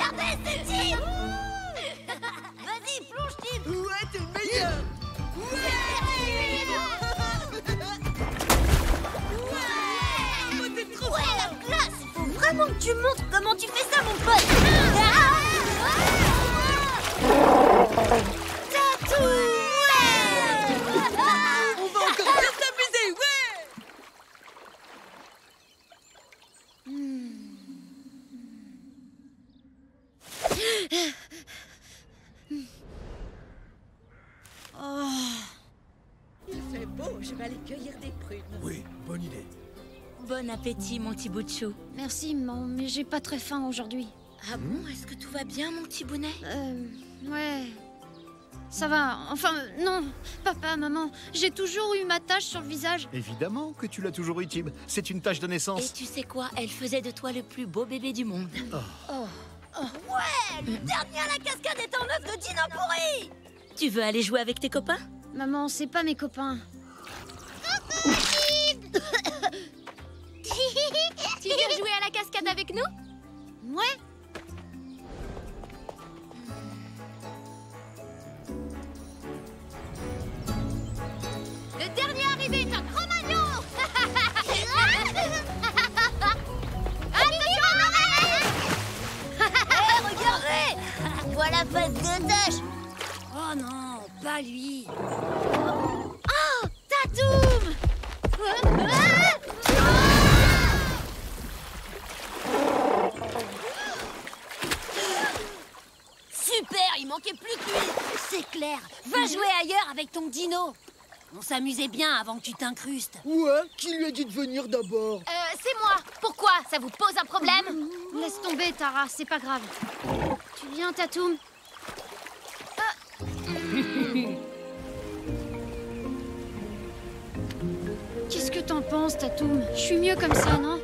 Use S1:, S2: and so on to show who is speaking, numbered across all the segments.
S1: Regardez, c'est Tim. Vas-y, plonge, Tim.
S2: Ouais, t'es meilleur.
S1: Ouais, la classe. Faut vraiment que tu montres comment tu fais ça, mon pote. Tatou, ouais.
S2: On va encore bien s'amuser, ouais.
S3: Il fait beau, je vais aller cueillir des prunes.
S4: Oui, bonne idée.
S5: Bon appétit, mon petit bout de chou.
S6: Merci, maman, mais j'ai pas très faim aujourd'hui.
S5: Ah bon, est-ce que tout va bien, mon petit bonnet?
S6: Ouais. Ça va, enfin, non. Papa, maman, j'ai toujours eu ma tache sur le visage.
S4: Évidemment que tu l'as toujours eu, Tib. C'est une tache de
S5: Et
S4: naissance.
S5: tu sais quoi? Elle faisait de toi le plus beau bébé du monde.
S1: Ouais, le dernier à la cascade est en œuf de Dino pourri.
S5: Tu veux aller jouer avec tes copains?
S6: Maman, c'est pas mes copains.
S1: Tu viens jouer à la cascade avec nous?
S6: Ouais.
S1: Le dernier arrivé est un grand magnon. Hé, regardez. Voilà face de tâche. Oh non, pas lui. Oh, Tatoum. Super, il manquait plus que lui. C'est clair. Va jouer ailleurs avec ton dino. On s'amusait bien avant que tu t'incrustes.
S2: Ouais, qui lui a dit de venir d'abord?
S1: C'est moi. Pourquoi? Ça vous pose un problème?
S6: Laisse tomber, Tara, c'est pas grave. Tu viens, Tatoum? Qu'est-ce que t'en penses, Tatoum? Je suis mieux comme ça, non?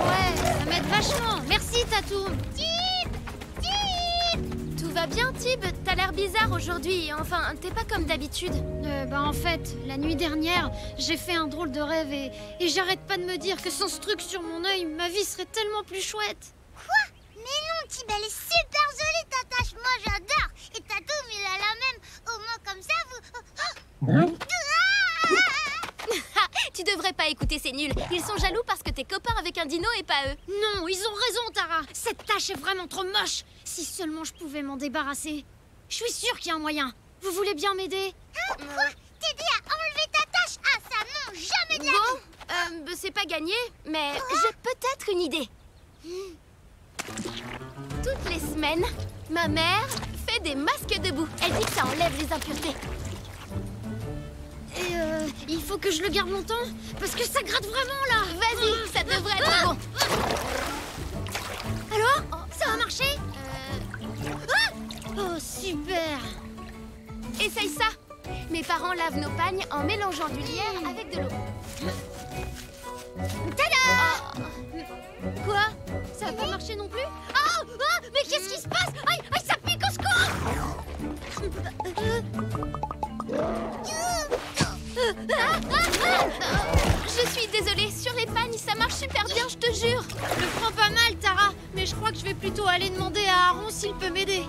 S6: Ouais, ça m'aide vachement. Merci, Tatoum.
S1: Tout va bien, Tib? T'as l'air bizarre aujourd'hui. Enfin, t'es pas comme d'habitude.
S6: En fait, la nuit dernière, j'ai fait un drôle de rêve et j'arrête pas de me dire que sans ce truc sur mon œil, ma vie serait tellement plus chouette.
S7: Mais non, Tib, elle est super jolie ta tache, moi j'adore. Et Tatoum, il a la même. Au moins comme ça, vous...
S1: Tu devrais pas écouter ces nuls. Ils sont jaloux parce que t'es copain avec un dino et pas eux.
S6: Non, ils ont raison, Tara. Cette tache est vraiment trop moche. Si seulement je pouvais m'en débarrasser. Je suis sûre qu'il y a un moyen. Vous voulez bien m'aider?
S7: Quoi? T'aider à enlever ta tache? Ah, ça non, jamais de la vie.
S1: Bon, c'est pas gagné, mais j'ai peut-être une idée. Toutes les semaines, ma mère fait des masques debout. Elle dit que ça enlève les impuretés.
S6: Et il faut que je le garde longtemps? Parce que ça gratte vraiment, là.
S1: Vas-y, ça devrait être bon.
S6: Alors? Ça a marché? Oh, super.
S1: Essaye ça. Mes parents lavent nos pagnes en mélangeant du lierre avec de l'eau.
S6: Tada! Quoi? Ça a pas marché non plus? Mais qu'est-ce qui se passe? Aïe, aïe, ça pique au secours!
S1: Je suis désolée, sur les pagnes, ça marche super bien, je te jure.
S6: Je le prends pas mal, Tara, mais je crois que je vais plutôt aller demander à Aaron s'il peut m'aider.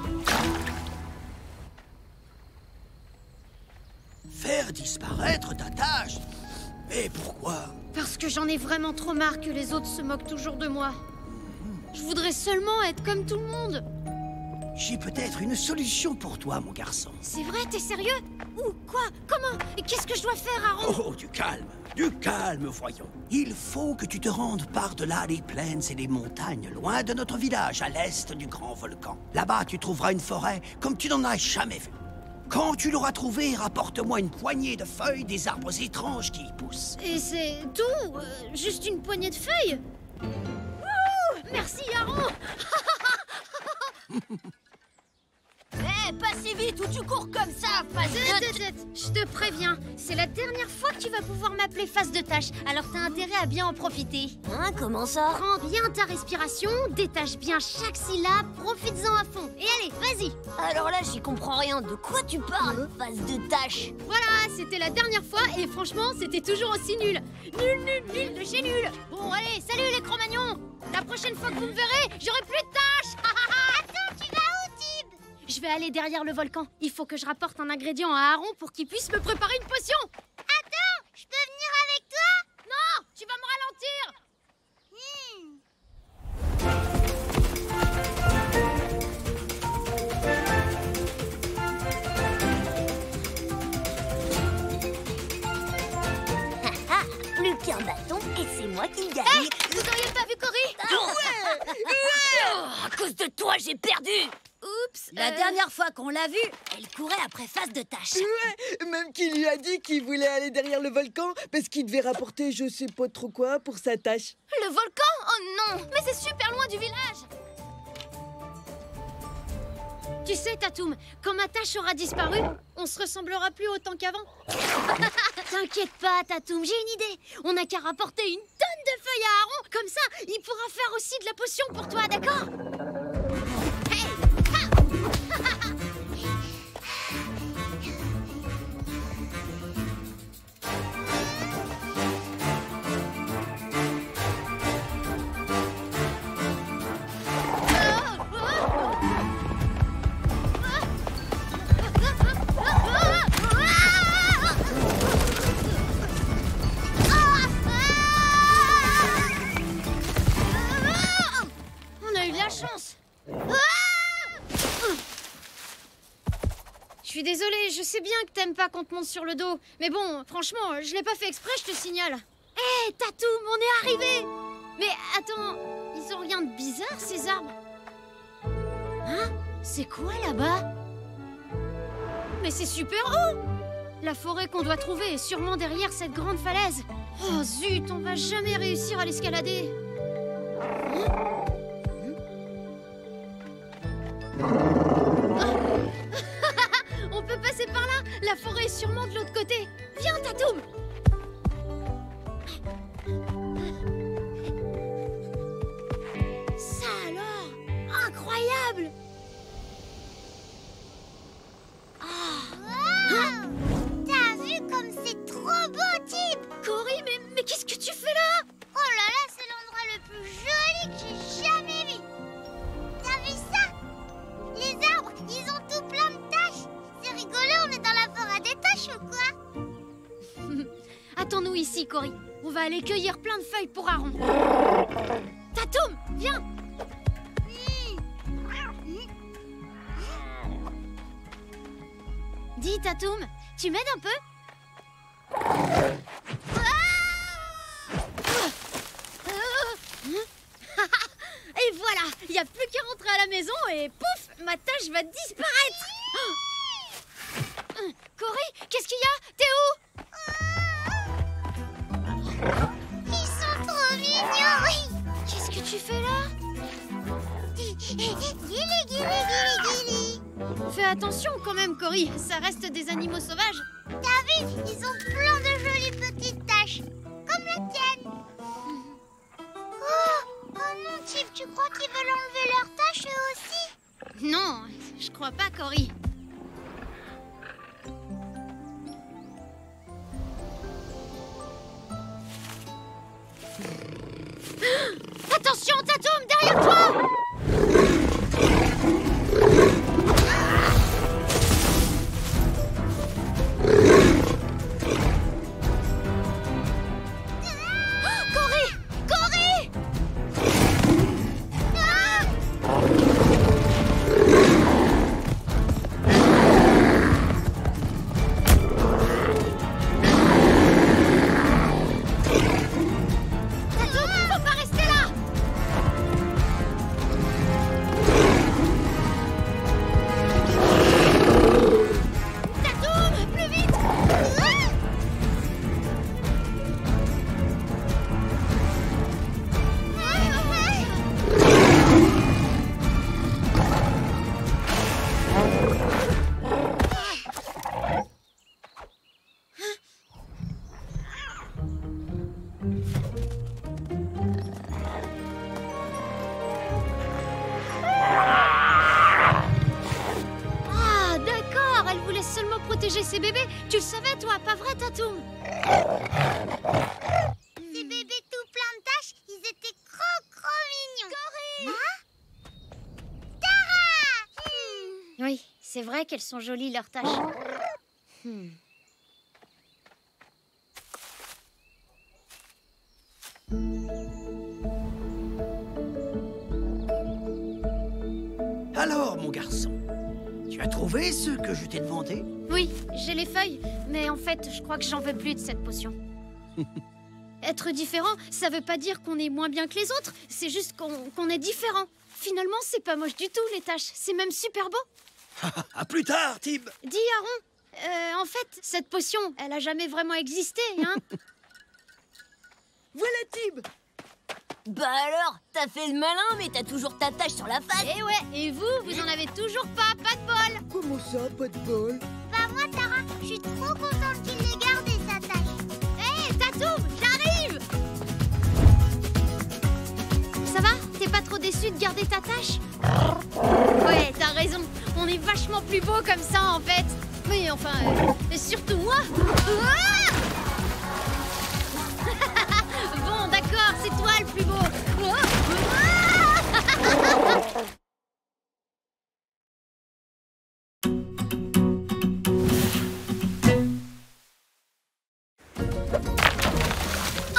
S4: Faire disparaître ta tâche? Mais pourquoi?
S6: Parce que j'en ai vraiment trop marre que les autres se moquent toujours de moi. Je voudrais seulement être comme tout le monde.
S4: J'ai peut-être une solution pour toi, mon garçon.
S6: C'est vrai, t'es sérieux? Où? Quoi? Comment? Et qu'est-ce que je dois faire, Aaron?
S4: Oh, du calme, voyons. Il faut que tu te rendes par-delà les plaines et les montagnes, loin de notre village, à l'est du grand volcan. Là-bas, tu trouveras une forêt comme tu n'en as jamais vue. Quand tu l'auras trouvée, rapporte-moi une poignée de feuilles des arbres étranges qui y poussent.
S6: Et c'est tout? Juste une poignée de feuilles? Wouh! Merci, Aaron!
S1: pas si vite ou tu cours comme ça, face de...
S6: Je te préviens, c'est la dernière fois que tu vas pouvoir m'appeler face de tâche, alors t'as intérêt à bien en profiter.
S1: Hein, comment ça?
S6: Prends bien ta respiration, détache bien chaque syllabe, profites-en à fond. Et allez, vas-y.
S1: Alors là, j'y comprends rien. De quoi tu parles, face de tâche?
S6: Voilà, c'était la dernière fois et franchement, c'était toujours aussi nul. Nul de chez nul. Bon, allez, salut les Cro-Magnons. La prochaine fois que vous me verrez, j'aurai plus de tâches.
S7: Attends, tu vas où, Tib?
S6: Je vais aller derrière le volcan. Il faut que je rapporte un ingrédient à Aaron pour qu'il puisse me préparer une potion.
S7: Attends, je peux venir avec toi?
S6: Non, tu vas me ralentir.
S1: Plus qu'un bâton et c'est moi qui gagne.
S6: Hey, vous auriez pas vu Cory?
S1: À cause de toi, j'ai perdu.
S6: Oups.
S1: La dernière fois qu'on l'a vue, elle courait après face de tâche.
S2: Ouais, même qu'il lui a dit qu'il voulait aller derrière le volcan parce qu'il devait rapporter je sais pas trop quoi pour sa tâche.
S6: Le volcan? Oh non, mais c'est super loin du village. Tu sais, Tatoum, quand ma tâche aura disparu, on se ressemblera plus autant qu'avant. T'inquiète pas, Tatoum, j'ai une idée. On n'a qu'à rapporter une tonne de feuilles à Aaron. Comme ça, il pourra faire aussi de la potion pour toi, d'accord? Hey! On a eu de la chance. Je suis désolée, je sais bien que t'aimes pas qu'on te monte sur le dos. Mais bon, franchement, je l'ai pas fait exprès, je te signale. Hé, Tatoum, on est arrivé. Mais attends, ils ont rien de bizarre, ces arbres? Hein? C'est quoi là-bas? Mais c'est super haut! La forêt qu'on doit trouver est sûrement derrière cette grande falaise. Oh zut, on va jamais réussir à l'escalader. On peut passer par là. La forêt est sûrement de l'autre côté. Viens, Tatoum. Ça alors, incroyable.
S7: T'as vu comme c'est trop beau, Tib?
S6: Cory, mais qu'est-ce que tu fais là?
S7: Oh là là, c'est l'endroit le plus joli que j'ai jamais vu. T'as vu ça? Les arbres, ils ont tout plein de taches. C'est rigolo, on est dans la forêt des taches ou quoi?
S6: Attends-nous ici, Cory. On va aller cueillir plein de feuilles pour Aaron. Tatoum, viens. Dis, Tatoum, tu m'aides un peu? Et voilà, il n'y a plus qu'à rentrer à la maison et pouf, ma tâche va disparaître. Cory, qu'est-ce qu'il y a? T'es où?
S7: Ils sont trop mignons.
S6: Qu'est-ce que tu fais là?
S7: Gili.
S6: Fais attention quand même, Cory, ça reste des animaux sauvages.
S7: T'as vu? Ils ont plein de jolies petites taches. Comme la tienne. Oh non, Tib, tu crois qu'ils veulent enlever leurs taches eux aussi?
S6: Non, je crois pas, Cory. Attention, Tatoum, derrière toi! seulement protéger ses bébés. Tu le savais, toi, pas vrai, Tatoum?
S7: Ces bébés tout plein de taches, ils étaient trop mignons. Corée! Tara!
S6: Oui, c'est vrai qu'elles sont jolies, leurs taches.
S4: Alors, mon garçon, tu as trouvé ce que je t'ai demandé?
S6: Oui, j'ai les feuilles, mais en fait, je crois que j'en veux plus de cette potion. Être différent, ça veut pas dire qu'on est moins bien que les autres, c'est juste qu'on est différent. Finalement, c'est pas moche du tout, les taches, c'est même super beau.
S4: À plus tard, Tib.
S6: Dis, Aaron, en fait, cette potion, elle a jamais vraiment existé, hein?
S2: Voilà Tib.
S1: Bah alors, t'as fait le malin, mais t'as toujours ta tache sur la face.
S6: Et ouais, et vous en avez toujours pas de bol.
S2: Comment ça, pas de bol?
S7: Bah moi, Tara, je suis trop contente qu'il l'ait gardé, sa tache.
S6: Hé, Tatoum, j'arrive! Ça va? T'es pas trop déçu de garder ta tache? Ouais, t'as raison, on est vachement plus beau comme ça, en fait. Mais enfin, surtout moi. Bon, d'accord, c'est toi le plus beau.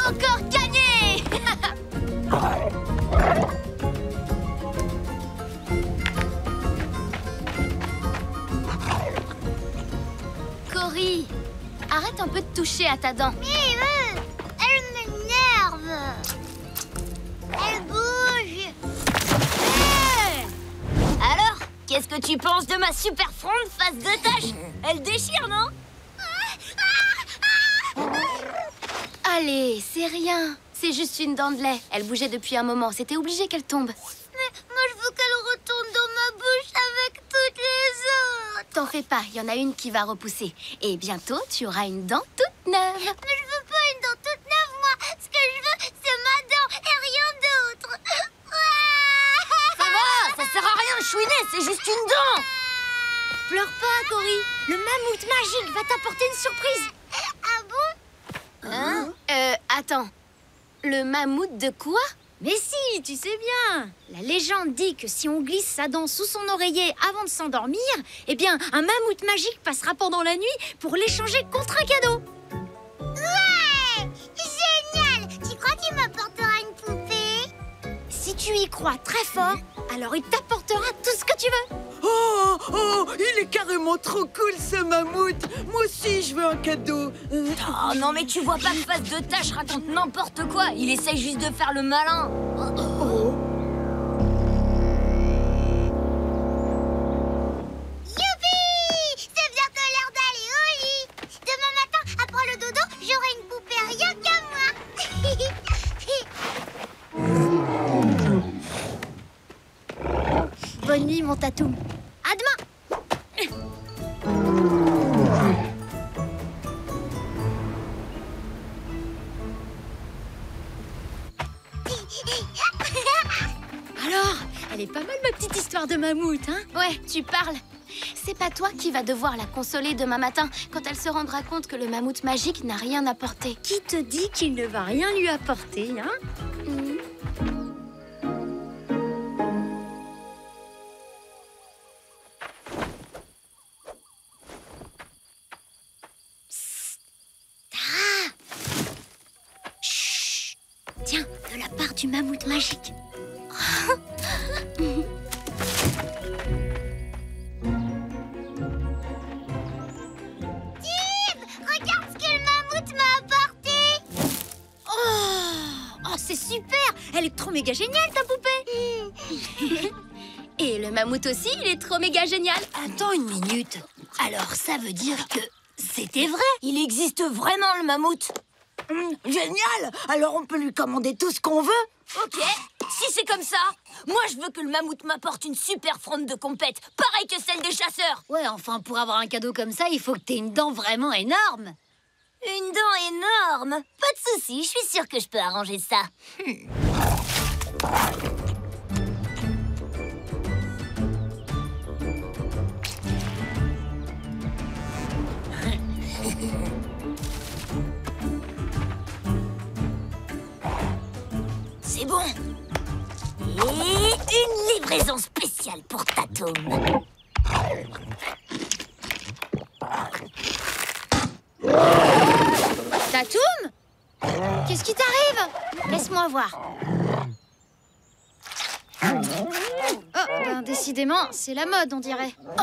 S1: Encore gagné!
S6: Cory, arrête un peu de toucher à ta dent.
S7: Mais elle m'énerve. Elle bouge.
S1: Alors, qu'est-ce que tu penses de ma super fronde face de tache? Elle déchire, non?
S6: Allez, c'est rien. C'est juste une dent de lait. Elle bougeait depuis un moment. C'était obligé qu'elle tombe.
S7: Mais moi, je veux qu'elle retourne dans ma bouche avec toutes les autres.
S6: T'en fais pas, il y en a une qui va repousser. Et bientôt, tu auras une dent toute neuve.
S7: Mais je veux pas une dent toute neuve, moi. Ce que je veux, c'est ma dent et rien d'autre.
S1: Ça va, ça sert à rien de chouiner, c'est juste une dent.
S6: Pleure pas, Cory. Le mammouth magique va t'apporter une surprise.
S7: Ah bon?
S1: Hein?
S6: Attends. Le mammouth de quoi? Mais si, tu sais bien. La légende dit que si on glisse sa dent sous son oreiller avant de s'endormir, eh bien, un mammouth magique passera pendant la nuit pour l'échanger contre un cadeau.
S7: Ouais! Génial! Tu crois qu'il m'apportera une poupée?
S6: Si tu y crois très fort, alors il t'apportera tout ce que tu veux.
S2: Oh, il est carrément trop cool ce mammouth. Moi aussi, je veux un cadeau.
S1: Oh non, mais tu vois pas que face de tache raconte n'importe quoi. Il essaye juste de faire le malin.
S7: Youpi! C'est bientôt l'heure d'aller au lit. Demain matin, après le dodo, j'aurai une poupée rien qu'à moi.
S6: Bonne nuit, mon tatoum. À demain. Alors, elle est pas mal ma petite histoire de mammouth, hein? Ouais, tu parles. C'est pas toi qui vas devoir la consoler demain matin quand elle se rendra compte que le mammouth magique n'a rien apporté. Qui te dit qu'il ne va rien lui apporter, hein? Tiens, de la part du mammouth magique.
S7: Regarde ce que le mammouth m'a apporté.
S6: Oh, c'est super! Elle est trop méga géniale, ta poupée. Et le mammouth aussi, il est trop méga génial.
S1: Attends une minute. Alors ça veut dire que c'était vrai? Il existe vraiment le mammouth?
S3: Génial! Alors on peut lui commander tout ce qu'on veut?
S1: Ok, si c'est comme ça, moi je veux que le mammouth m'apporte une super fronde de compète, pareil que celle des chasseurs.
S5: Ouais, enfin, pour avoir un cadeau comme ça, il faut que t'aies une dent vraiment énorme.
S1: Une dent énorme. Pas de souci, je suis sûre que je peux arranger ça. livraison spéciale pour Tatoum.
S6: Tatoum? Qu'est-ce qui t'arrive? Laisse-moi voir. Oh, ben décidément, c'est la mode, on dirait. Oh,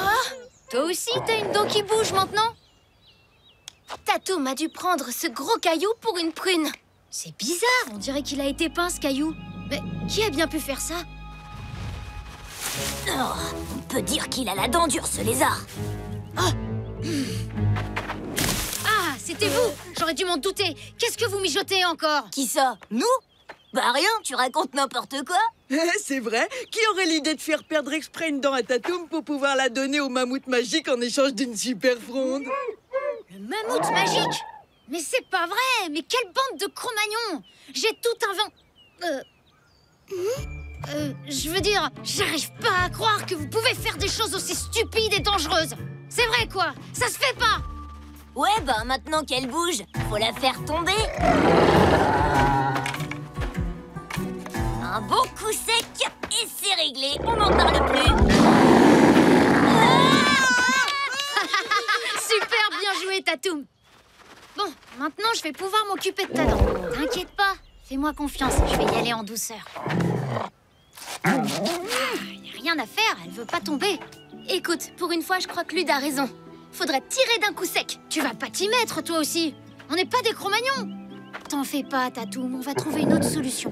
S6: toi aussi, t'as une dent qui bouge maintenant? Tatoum a dû prendre ce gros caillou pour une prune. C'est bizarre, on dirait qu'il a été peint, ce caillou. Mais qui a bien pu faire ça?
S1: Oh, on peut dire qu'il a la dent dure, ce lézard.
S6: Ah, c'était vous! J'aurais dû m'en douter. Qu'est-ce que vous mijotez encore?
S1: Qui ça? Nous? Bah rien, tu racontes n'importe quoi.
S2: C'est vrai? Qui aurait l'idée de faire perdre exprès une dent à Tatoum pour pouvoir la donner au mammouth magique en échange d'une super fronde?
S6: Le mammouth magique? Mais c'est pas vrai! Mais quelle bande de Cro-Magnons! J'ai tout je veux dire, j'arrive pas à croire que vous pouvez faire des choses aussi stupides et dangereuses! C'est vrai quoi? Ça se fait pas!
S1: Ouais, bah maintenant qu'elle bouge, faut la faire tomber. Un bon coup sec et c'est réglé, on n'en parle plus.
S6: Super bien joué, Tatoum! Bon, maintenant je vais pouvoir m'occuper de ta dent. T'inquiète pas, fais-moi confiance, je vais y aller en douceur. Y a rien à faire, elle veut pas tomber. Écoute, pour une fois, je crois que Lude a raison. Faudrait tirer d'un coup sec. Tu vas pas t'y mettre, toi aussi. On n'est pas des Cro-Magnons. T'en fais pas, Tatoum, on va trouver une autre solution.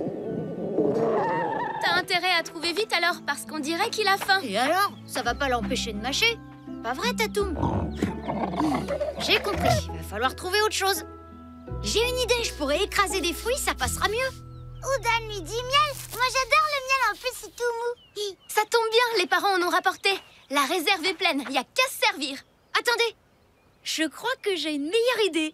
S8: T'as intérêt à trouver vite alors, parce qu'on dirait qu'il a faim.
S6: Et alors? Ça va pas l'empêcher de mâcher? Pas vrai, Tatoum? J'ai compris, il va falloir trouver autre chose. J'ai une idée, je pourrais écraser des fruits, ça passera mieux.
S7: Ou donne-lui du miel. Moi, j'adore le miel, en plus, c'est tout mou.
S8: Ça tombe bien, les parents en ont rapporté. La réserve est pleine, y a qu'à se servir.
S6: Attendez, je crois que j'ai une meilleure idée.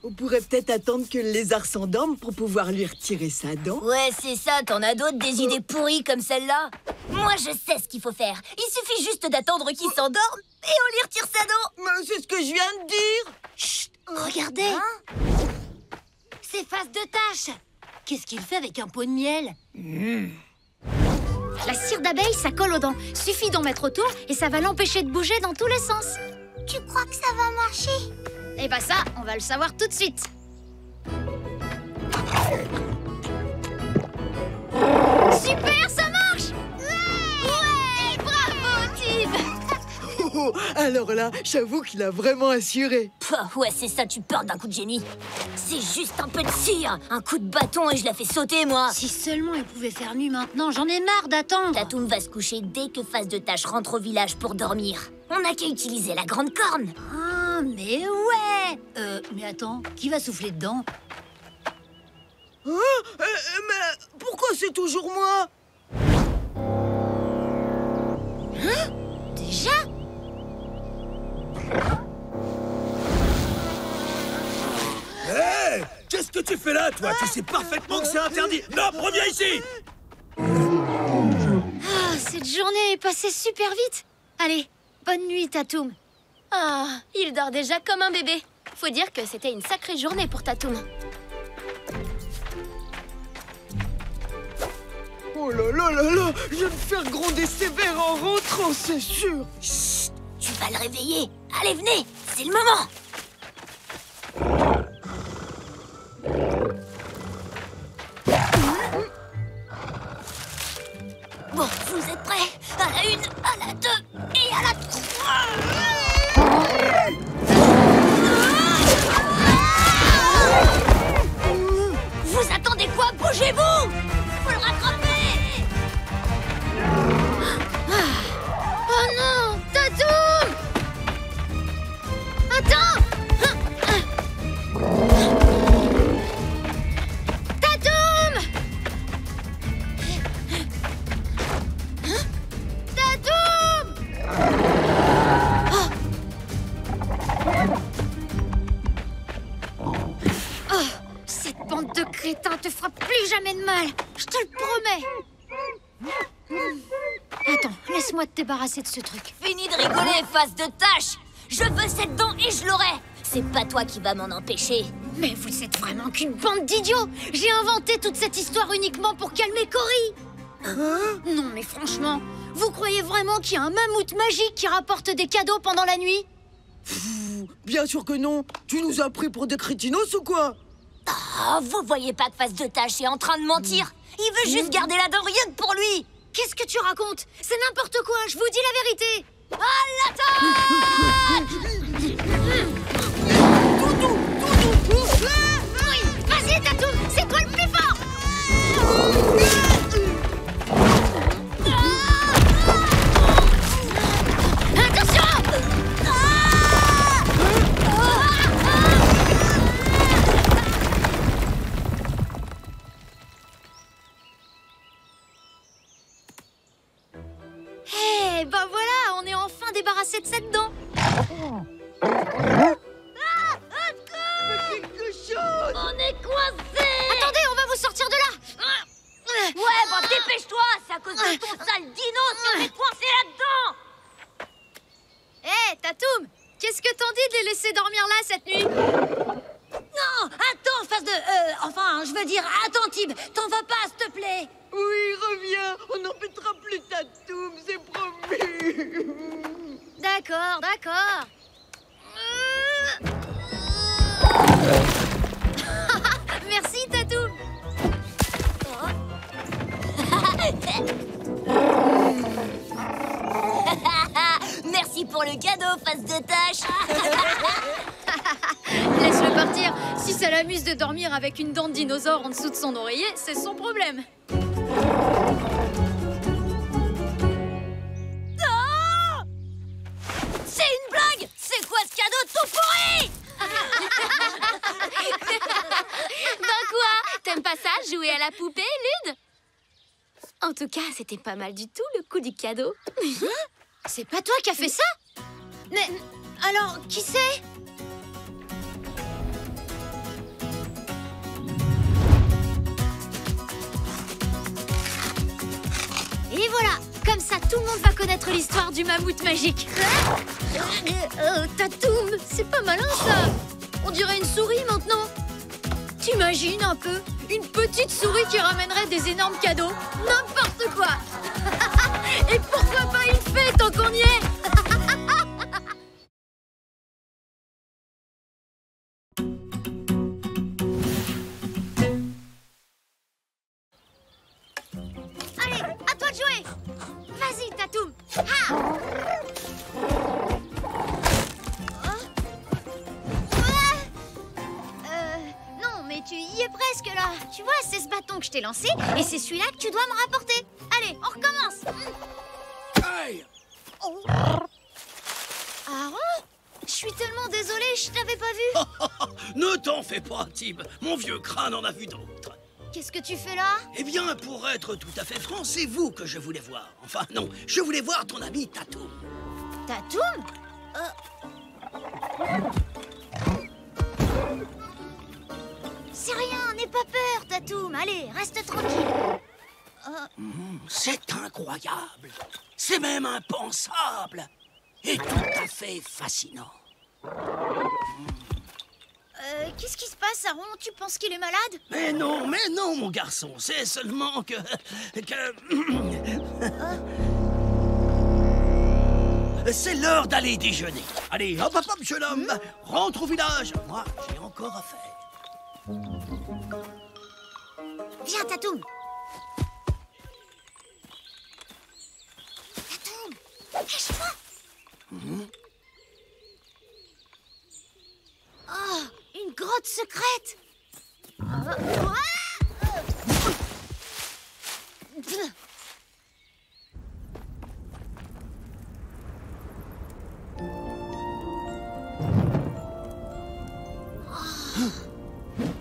S2: On pourrait peut-être attendre que le lézard s'endorme pour pouvoir lui retirer sa dent.
S1: Ouais, c'est ça, t'en as d'autres des idées pourries comme celle-là? Moi, je sais ce qu'il faut faire. Il suffit juste d'attendre qu'il s'endorme et on lui retire sa dent.
S2: Mais c'est ce que je viens de dire.
S5: Chut, regardez. C'est face de tâche. Qu'est-ce qu'il fait avec un pot de miel?
S6: La cire d'abeille, ça colle aux dents. Suffit d'en mettre autour et ça va l'empêcher de bouger dans tous les sens.
S7: Tu crois que ça va marcher?
S6: Et bah ça, on va le savoir tout de suite. Super, ça marche! Ouais, bravo, Tib!
S2: Oh, alors là, j'avoue qu'il a vraiment assuré.
S1: Ouais, c'est ça, tu peurs d'un coup de génie. C'est juste un peu de cire, un coup de bâton et je la fais sauter, moi.
S5: Si seulement il pouvait faire nuit maintenant, j'en ai marre d'attendre.
S1: Tatoum va se coucher dès que Face de Tâche rentre au village pour dormir. On n'a qu'à utiliser la grande corne.
S5: Ah, mais ouais. Mais attends, qui va souffler dedans?
S2: Mais pourquoi c'est toujours moi?
S6: Déjà?
S4: Hé! Qu'est-ce que tu fais là, toi? Tu sais parfaitement que c'est interdit. Non, reviens ici!
S6: Ah, cette journée est passée super vite. Allez, bonne nuit, Tatoum.
S8: Ah, il dort déjà comme un bébé. Faut dire que c'était une sacrée journée pour Tatoum.
S2: Oh là là là là, je vais me faire gronder sévère en rentrant, c'est sûr.
S1: Chut! Tu vas le réveiller. Allez, venez, c'est le moment. Bon, vous êtes prêts? À la 1, à la 2 et à la 3. Vous attendez quoi? Bougez-vous! Faut le rattraper!
S6: Oh non, Tatoum! Attends! Tatoum! Tatoum! Oh, cette bande de crétins te fera plus jamais de mal, je te le promets. Attends, laisse-moi te débarrasser de ce truc.
S1: Fini de rigoler, face de tâche. Je veux cette dent et je l'aurai. C'est pas toi qui vas m'en empêcher.
S6: Mais vous êtes vraiment qu'une bande d'idiots. J'ai inventé toute cette histoire uniquement pour calmer Cory. Non mais franchement, vous croyez vraiment qu'il y a un mammouth magique qui rapporte des cadeaux pendant la nuit?
S2: Bien sûr que non. Tu nous as pris pour des crétinos ou quoi?
S1: Oh, vous voyez pas que face de tâche est en train de mentir? Il veut juste garder la dent rien que pour lui.
S6: Qu'est-ce que tu racontes? C'est n'importe quoi, je vous dis la vérité.
S1: À l'attaque!
S6: Oui, vas-y Tatoum, c'est toi le plus fort. Attention! Eh ben voilà, on est enfin débarrassé de cette dent.
S1: On est coincé!
S6: Attendez, on va vous sortir de là.
S1: Ouais, bah dépêche-toi! C'est à cause de ton sale dino si on est coincé là-dedans!
S6: Hé, Tatoum, qu'est-ce que t'en dis de les laisser dormir là cette nuit?
S1: Non! Attends, face de... enfin, je veux dire, attends, Tib, t'en vas pas, s'il te plaît!
S2: Oui, reviens. On n'embêtera plus Tatoum, c'est promis.
S6: D'accord, d'accord. Merci, Tatoum.
S1: Merci pour le cadeau, face de tâche!
S6: Laisse-le partir. Si ça l'amuse de dormir avec une dent de dinosaure en dessous de son oreiller, c'est son problème.
S1: Oh! C'est une blague! C'est quoi ce cadeau tout pourri?
S8: Ben quoi? T'aimes pas ça, jouer à la poupée, Lude? En tout cas, c'était pas mal du tout, le coup du cadeau.
S6: C'est pas toi qui as fait ça? Mais alors, qui c'est? Et voilà, comme ça tout le monde va connaître l'histoire du mammouth magique. Tatoum, c'est pas malin ça. On dirait une souris maintenant. T'imagines un peu? Une petite souris qui ramènerait des énormes cadeaux. N'importe quoi. Et pourquoi pas une fée tant qu'on y est? Allez, à toi de jouer. Vas-y, Tatoum. Non, mais tu y es presque là. Tu vois, c'est ce bâton que je t'ai lancé et c'est celui-là que tu dois me rapporter. Allez, on recommence.
S4: Hey!
S6: Aaron, je suis tellement désolée, je t'avais pas vu.
S4: Ne t'en fais pas, Tib. Mon vieux crâne en a vu d'autres.
S6: Qu'est-ce que tu fais là?
S4: Eh bien, pour être tout à fait franc, c'est vous que je voulais voir. Enfin, non, je voulais voir ton ami Tatoum.
S6: Tatoum? C'est rien, n'aie pas peur, Tatoum. Allez, reste tranquille.
S4: C'est incroyable. C'est même impensable. Et tout à fait fascinant.
S6: Qu'est-ce qui se passe, Aaron? Tu penses qu'il est malade?
S4: Mais non, mon garçon. C'est seulement que... C'est l'heure d'aller déjeuner. Allez, hop, jeune homme. Rentre au village. Moi, j'ai encore à faire.
S6: Viens, Tatoum. Tatoum, lâche-toi. Oh, une grotte secrète.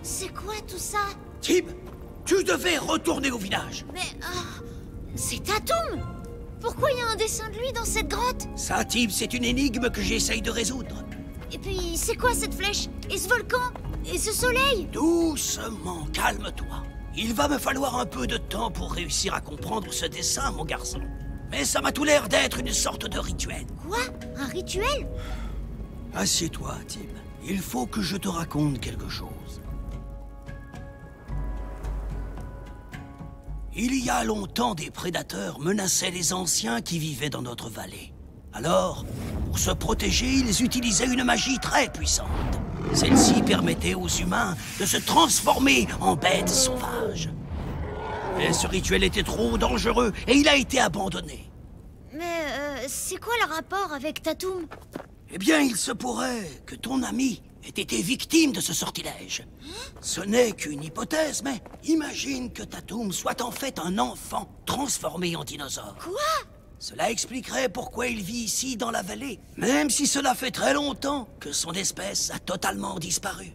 S6: C'est quoi tout ça?
S4: Tib, tu devais retourner au village.
S6: Mais c'est Tatoum. Pourquoi il y a un dessin de lui dans cette grotte?
S4: Ça, Tib, c'est une énigme que j'essaye de résoudre.
S6: Et puis, c'est quoi cette flèche? Et ce volcan? Et ce soleil?
S4: Doucement, calme-toi. Il va me falloir un peu de temps pour réussir à comprendre ce dessin, mon garçon. Mais ça m'a tout l'air d'être une sorte de rituel.
S1: Quoi? Un rituel?
S4: Assieds-toi, Tim. Il faut que je te raconte quelque chose. Il y a longtemps, des prédateurs menaçaient les anciens qui vivaient dans notre vallée. Alors, pour se protéger, ils utilisaient une magie très puissante. Celle-ci permettait aux humains de se transformer en bêtes sauvages. Mais ce rituel était trop dangereux et il a été abandonné.
S1: Mais c'est quoi le rapport avec Tatoum?
S4: Eh bien, il se pourrait que ton ami ait été victime de ce sortilège. Ce n'est qu'une hypothèse, mais imagine que Tatoum soit en fait un enfant transformé en dinosaure.
S1: Quoi?
S4: Cela expliquerait pourquoi il vit ici dans la vallée, même si cela fait très longtemps que son espèce a totalement disparu.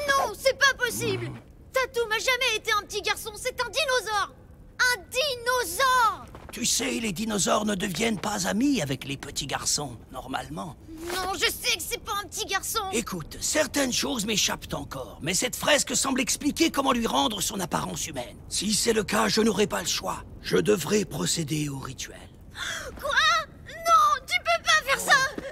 S6: Non, c'est pas possible. Tatoum a jamais été un petit garçon, c'est un dinosaure. Un dinosaure!
S4: Tu sais, les dinosaures ne deviennent pas amis avec les petits garçons, normalement.
S6: Non, je sais que c'est pas un petit garçon.
S4: Écoute, certaines choses m'échappent encore, mais cette fresque semble expliquer comment lui rendre son apparence humaine. Si c'est le cas, je n'aurai pas le choix. Je devrais procéder au rituel.
S6: Quoi? Non, tu peux pas faire ça. Non.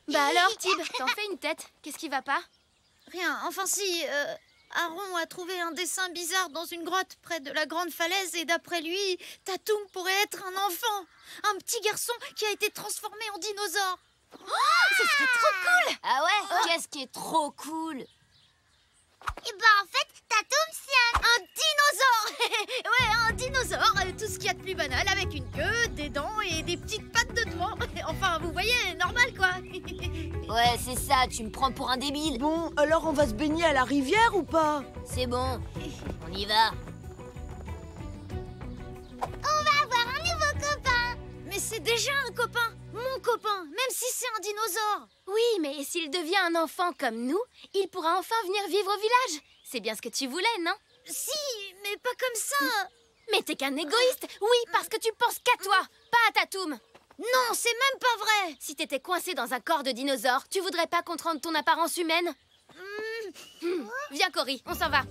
S8: Bah alors, Tib, t'en fais une tête. Qu'est-ce qui va pas?
S6: Rien, enfin si, Aaron a trouvé un dessin bizarre dans une grotte près de la grande falaise et d'après lui, Tatoum pourrait être un enfant. Un petit garçon qui a été transformé en dinosaure.
S8: Ce serait trop cool!
S5: Ah ouais? Qu'est-ce qui est trop cool?
S7: Et bah en fait, Tatoum, c'est
S6: Un dinosaure. Ouais, un dinosaure, tout ce qu'il y a de plus banal, avec une queue, des dents et des petites pattes de devant. Enfin, vous voyez, normal quoi.
S5: Ouais, c'est ça, tu me prends pour un débile.
S2: Bon, alors on va se baigner à la rivière ou pas?
S5: C'est bon, on y va.
S7: On va avoir un nouveau copain.
S6: Mais c'est déjà un copain, mon copain, même si c'est un dinosaure.
S8: Oui, mais s'il devient un enfant comme nous, il pourra enfin venir vivre au village. C'est bien ce que tu voulais, non?
S6: Si, mais pas comme ça.
S8: Mais t'es qu'un égoïste. Oui, parce que tu penses qu'à toi, pas à Tatoum.
S6: Non, c'est même pas vrai.
S8: Si t'étais coincé dans un corps de dinosaure, tu voudrais pas qu'on te rende ton apparence humaine? Viens, Cory, on s'en va.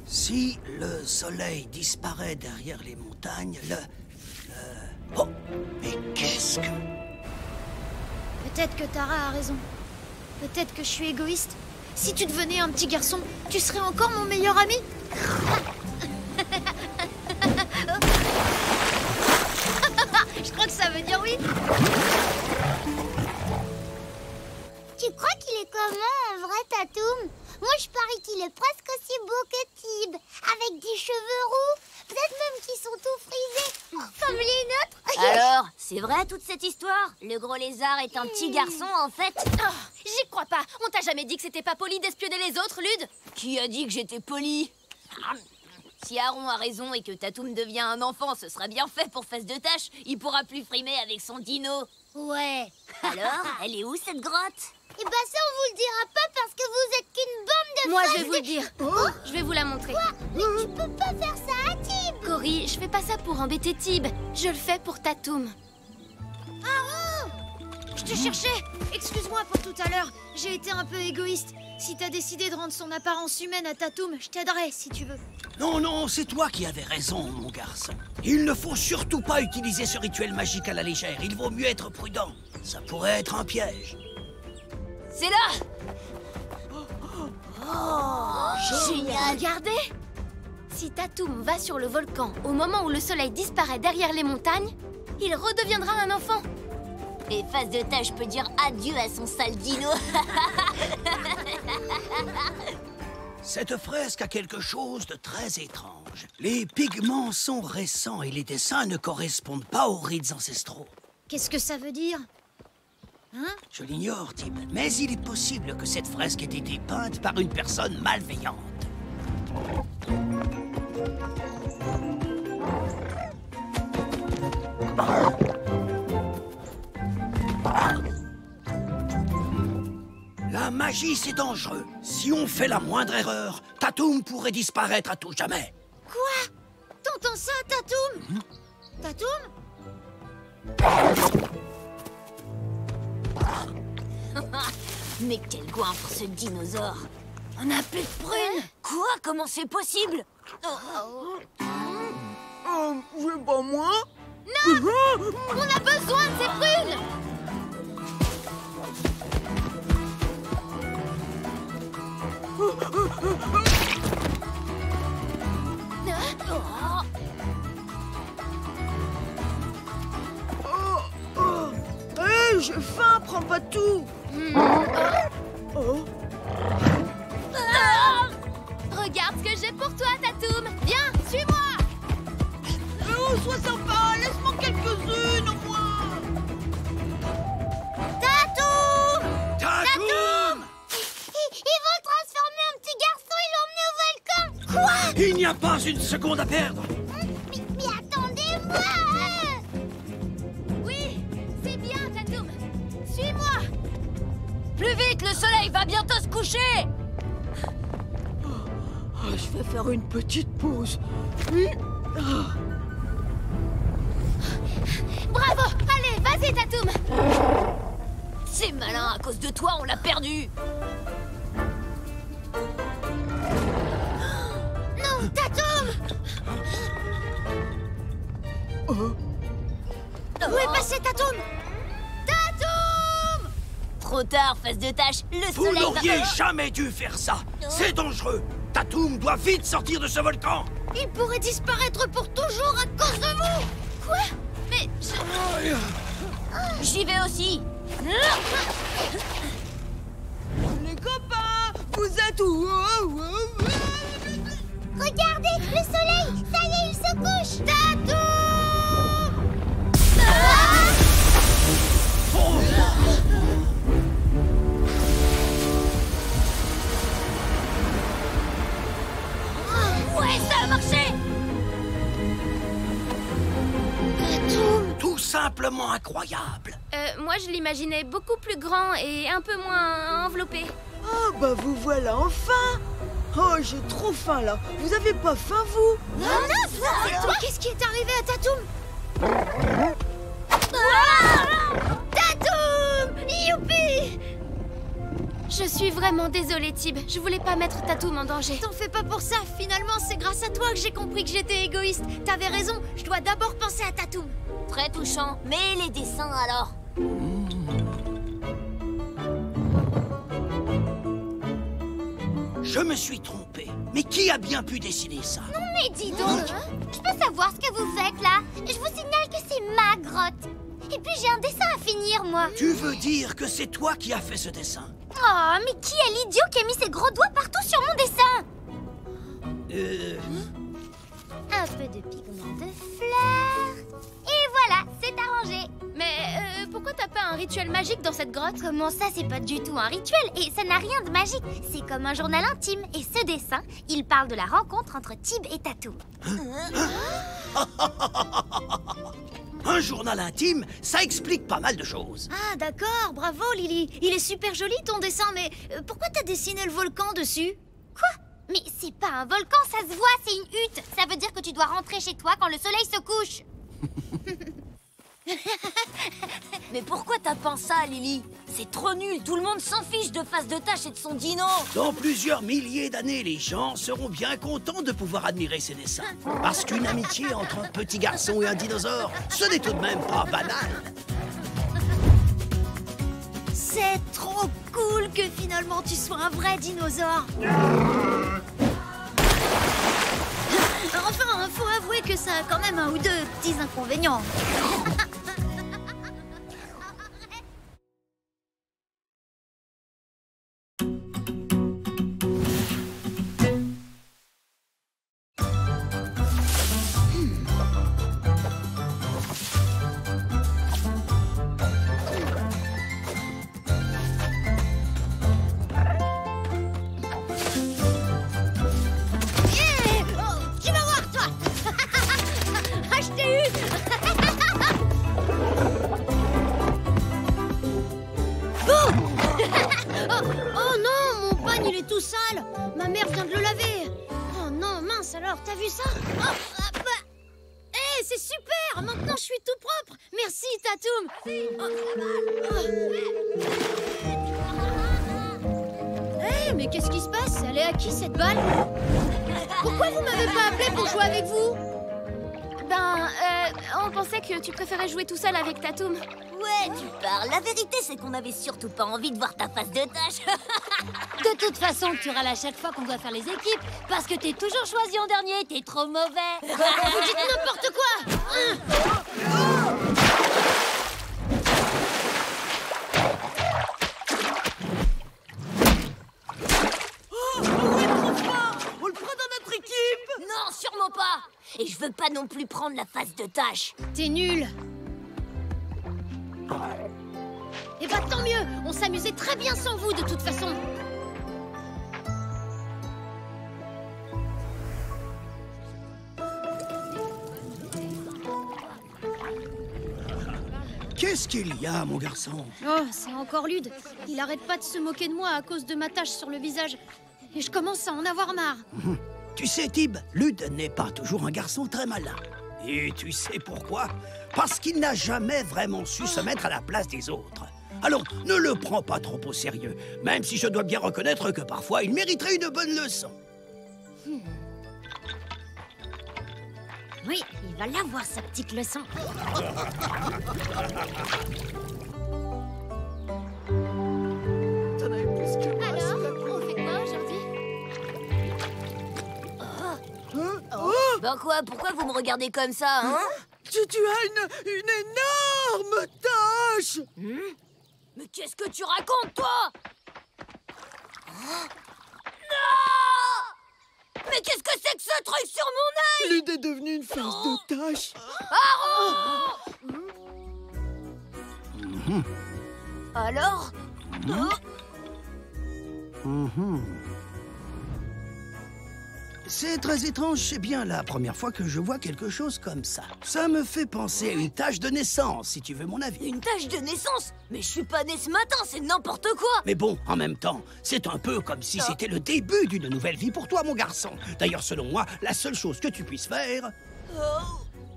S4: Si le soleil disparaît derrière les montagnes, Oh, mais qu'est-ce que...
S6: Peut-être que Tara a raison. Peut-être que je suis égoïste. Si tu devenais un petit garçon, tu serais encore mon meilleur ami. Je crois que ça veut dire oui.
S7: Tu crois qu'il est comment en vrai, Tatoum? Moi, je parie qu'il est presque aussi beau que Tib, avec des cheveux roux, peut-être même qu'ils sont tout frisés, comme les nôtres.
S5: Alors, c'est vrai toute cette histoire? Le gros lézard est un petit garçon en fait?
S8: Oh, j'y crois pas. On t'a jamais dit que c'était pas poli d'espionner les autres, Lude?
S5: Qui a dit que j'étais poli? Si Aaron a raison et que Tatoum devient un enfant, ce sera bien fait pour Fesse de Tâche. Il pourra plus frimer avec son dino.
S7: Ouais.
S5: Alors, elle est où cette grotte?
S7: Et bah ça, on vous le dira pas parce que vous êtes qu'une bande de
S8: Moi,
S7: fans
S8: je vais vous le dire. Je vais vous la montrer.
S7: Mais tu peux pas faire ça à Tib.
S8: Cory, je fais pas ça pour embêter Tib. Je le fais pour Tatoum.
S6: Je te cherchais. Excuse-moi pour tout à l'heure. J'ai été un peu égoïste. Si t'as décidé de rendre son apparence humaine à Tatoum, je t'aiderai si tu veux.
S4: Non, non, c'est toi qui avais raison, mon garçon. Il ne faut surtout pas utiliser ce rituel magique à la légère. Il vaut mieux être prudent. Ça pourrait être un piège.
S5: C'est là! Oh, génial!
S8: Regardez! Si Tatoum va sur le volcan au moment où le soleil disparaît derrière les montagnes, il redeviendra un enfant.
S5: Et Face de Tâche peut dire adieu à son sale dino.
S4: Cette fresque a quelque chose de très étrange. Les pigments sont récents et les dessins ne correspondent pas aux rites ancestraux.
S6: Qu'est-ce que ça veut dire?
S4: Je l'ignore, Tib, mais il est possible que cette fresque ait été peinte par une personne malveillante. La magie, c'est dangereux. Si on fait la moindre erreur, Tatoum pourrait disparaître à tout jamais.
S6: Quoi? Dans T'entends ça, Tatoum? Tatoum?
S5: Mais quel goinfre ce dinosaure! On n'a plus de prunes! Quoi? Comment c'est possible?
S2: C'est pas moi?
S6: On a besoin de ces prunes!
S2: Hé, j'ai faim, prends pas tout. Oh.
S8: Regarde ce que j'ai pour toi, Tatoum. Viens, suis-moi.
S2: Oh, sois sympa, laisse-moi quelques-unes au moins.
S7: Tatoum!
S4: Tatoum!
S7: Ils vont le transformer en petit garçon et l'emmener au volcan. Quoi?
S4: Il n'y a pas une seconde à perdre.
S7: Mais attendez-moi!
S8: Oui, c'est bien, Tatoum. Suis-moi.
S5: Plus vite, le soleil va bientôt se coucher!
S2: Je vais faire une petite pause.
S8: Bravo. Allez, vas-y, Tatoum.
S5: C'est malin, à cause de toi, on l'a perdu!
S6: Non, Tatoum! Où est passé Tatoum? Tatoum!
S5: Trop tard, face de tâche, le
S4: Vous
S5: soleil
S4: n'auriez
S5: va...
S4: jamais dû faire ça. C'est dangereux. Tatoum doit vite sortir de ce volcan.
S6: Il pourrait disparaître pour toujours à cause de vous! Quoi? Mais
S5: J'y vais aussi!
S2: Les copains, vous êtes où?
S7: Regardez, le soleil! Ça y est, il se couche!
S6: Tatoum!
S5: Ouais, ça a marché!
S4: Tout simplement incroyable.
S8: Moi, je l'imaginais beaucoup plus grand et un peu moins enveloppé.
S2: Ah bah vous voilà enfin. Oh, j'ai trop faim là. Vous avez pas faim vous?
S6: Qu'est-ce qui est arrivé à Tatoum? Tatoum! Youpi!
S8: Je suis vraiment désolée, Tib. Je voulais pas mettre Tatoum en danger.
S6: T'en fais pas pour ça. Finalement, c'est grâce à toi que j'ai compris que j'étais égoïste. T'avais raison. Je dois d'abord penser à Tatoum.
S5: Très touchant. Mais les dessins, alors?
S4: Je me suis trompé. Mais qui a bien pu dessiner ça?
S7: Mais dis donc! Je peux savoir ce que vous faites là? Je vous signale que c'est ma grotte. Et puis j'ai un dessin à finir, moi.
S4: Tu veux dire que c'est toi qui as fait ce dessin?
S7: Oh, mais qui est l'idiot qui a mis ses gros doigts partout sur mon dessin? Un peu de pigment de fleurs. Et voilà, c'est arrangé.
S8: Mais pourquoi t'as pas un rituel magique dans cette grotte?
S7: Comment ça, c'est pas du tout un rituel et ça n'a rien de magique. C'est comme un journal intime. Et ce dessin, il parle de la rencontre entre Tib et Tatoum.
S4: Un journal intime, ça explique pas mal de choses.
S6: Ah, d'accord. Bravo, Lily. Il est super joli ton dessin, mais pourquoi t'as dessiné le volcan dessus?
S7: Quoi? Mais c'est pas un volcan, ça se voit, c'est une hutte. Ça veut dire que tu dois rentrer chez toi quand le soleil se couche.
S5: Mais pourquoi t'as peint ça, Lily? C'est trop nul, tout le monde s'en fiche de Face de Tâche et de son dino.
S4: Dans plusieurs milliers d'années, les gens seront bien contents de pouvoir admirer ces dessins. Parce qu'une amitié entre un petit garçon et un dinosaure, ce n'est tout de même pas banal.
S6: C'est trop cool que finalement tu sois un vrai dinosaure. Enfin, faut avouer que ça a quand même un ou deux petits inconvénients. Oh non, mon pagne il est tout sale. Ma mère vient de le laver. Oh non, mince alors, t'as vu ça? Oh, c'est super! Maintenant, je suis tout propre! Merci, Tatoum! Hé, mais qu'est-ce qui se passe? Elle est à qui, cette balle? Pourquoi vous m'avez pas appelé pour jouer avec vous?
S8: On pensait que tu préférais jouer tout seul avec Tatoum.
S5: Ouais, tu parles. La vérité, c'est qu'on avait surtout pas envie de voir ta face de tâche.
S1: De toute façon, tu râles à chaque fois qu'on doit faire les équipes parce que t'es toujours choisi en dernier, t'es trop mauvais.
S6: Vous dites n'importe quoi!
S2: On le prend dans notre équipe!
S5: Non, sûrement pas. Et je veux pas non plus prendre la face de tâche.
S6: T'es nul! Eh bah tant mieux! On s'amusait très bien sans vous, de toute façon!
S4: Qu'est-ce qu'il y a, mon garçon?
S6: Oh, c'est encore Lude. Il arrête pas de se moquer de moi à cause de ma tache sur le visage. Et je commence à en avoir marre.
S4: Tu sais, Tib, Lude n'est pas toujours un garçon très malin. Et tu sais pourquoi? Parce qu'il n'a jamais vraiment su se mettre à la place des autres. Alors, ne le prends pas trop au sérieux, même si je dois bien reconnaître que parfois il mériterait une bonne leçon.
S1: Oui, il va l'avoir, sa petite leçon.
S2: T'en avais plus que moi.
S6: Alors, on fait quoi aujourd'hui?
S5: Ben quoi, pourquoi vous me regardez comme ça, hein?
S2: Tu as une énorme tâche!
S5: Mais qu'est-ce que tu racontes, toi? Non! Mais qu'est-ce que c'est que ce truc sur mon œil?
S2: Lude est devenue une face de tâche.
S5: Alors?
S4: C'est très étrange, c'est bien la première fois que je vois quelque chose comme ça. Ça me fait penser à une tache de naissance, si tu veux mon avis.
S5: Une tache de naissance? Mais je suis pas née ce matin, c'est n'importe quoi!
S4: Mais bon, en même temps, c'est un peu comme si c'était le début d'une nouvelle vie pour toi, mon garçon. D'ailleurs, selon moi, la seule chose que tu puisses faire,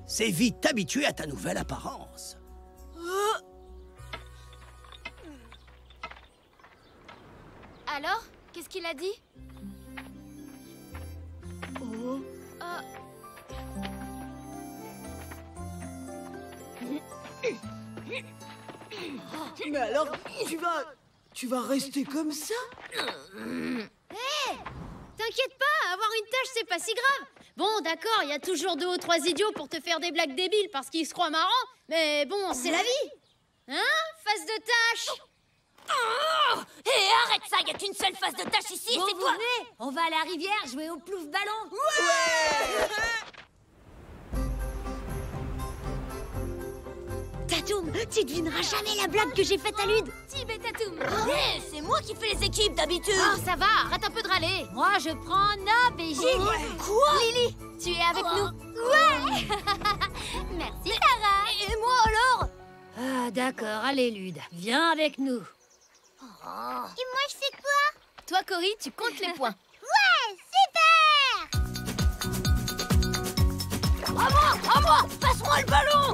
S4: c'est vite t'habituer à ta nouvelle apparence.
S8: Alors, qu'est-ce qu'il a dit?
S2: Mais alors, tu vas rester comme ça?
S6: T'inquiète pas, avoir une tâche, c'est pas si grave. Bon, d'accord, il y a toujours 2 ou 3 idiots pour te faire des blagues débiles parce qu'ils se croient marrants, mais bon, c'est la vie. Hein, face de tâche?
S5: Hé, arrête ça, y a qu'une seule face de tâche ici,
S1: Bon,
S5: c'est
S1: vous
S5: toi!
S1: venez, on va à la rivière jouer au plouf ballon. Tatoum, tu devineras jamais la blague que j'ai faite à Lude.
S8: Tib et Tatoum.
S5: Hé, c'est moi qui fais les équipes d'habitude!
S8: Oh, ça va, arrête un peu de râler.
S1: Moi, je prends Nob et Gilles.
S5: Quoi?
S8: Lily, tu es avec nous.
S1: Ouais. Merci, Lara.
S5: Et moi alors?
S1: Ah, d'accord, allez, Lude, viens avec nous.
S7: Et moi, je fais quoi?
S8: Toi, Cory, tu comptes les points.
S7: Ouais, super!
S5: À moi! Passe-moi le ballon!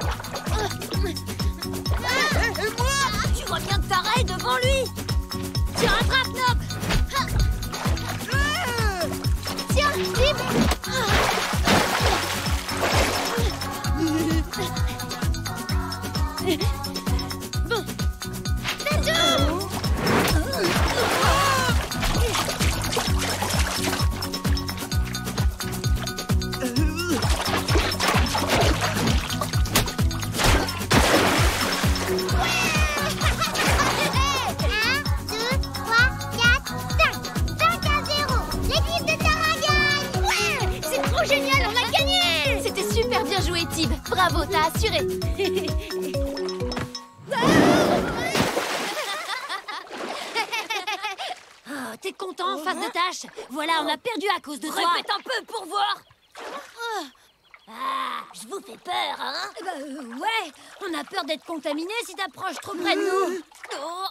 S2: Et moi?
S5: Tu vois bien que t'arrêtes devant lui!
S1: Tu rattrapes, Nob.
S6: Tiens, Tib! Bon. Tatoum! C'est trop génial, on a gagné!
S8: C'était super bien joué, Tib. Bravo, t'as assuré.
S1: Oh, t'es content, face de tâche? Voilà, on a perdu à cause de toi.
S5: Répète un peu pour voir! Ah, je vous fais peur, hein?
S1: Ouais, on a peur d'être contaminé si t'approches trop près de nous.
S5: Oh.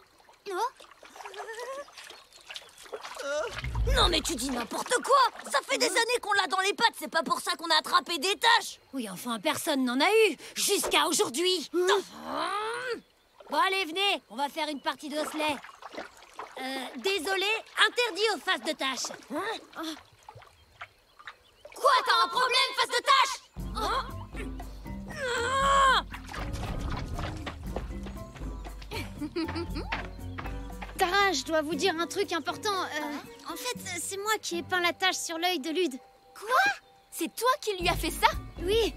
S5: Non mais tu dis n'importe quoi. Ça fait des années qu'on l'a dans les pattes, c'est pas pour ça qu'on a attrapé des taches.
S1: Oui, enfin, personne n'en a eu, jusqu'à aujourd'hui. Bon, allez, venez, on va faire une partie d'osselet. Désolé, interdit aux faces de tâches.
S5: Quoi, t'as un problème, face de tache?
S6: Tara, je dois vous dire un truc important. En fait, c'est moi qui ai peint la tache sur l'œil de Lude.
S8: Quoi? C'est toi qui lui as fait ça?
S6: Oui,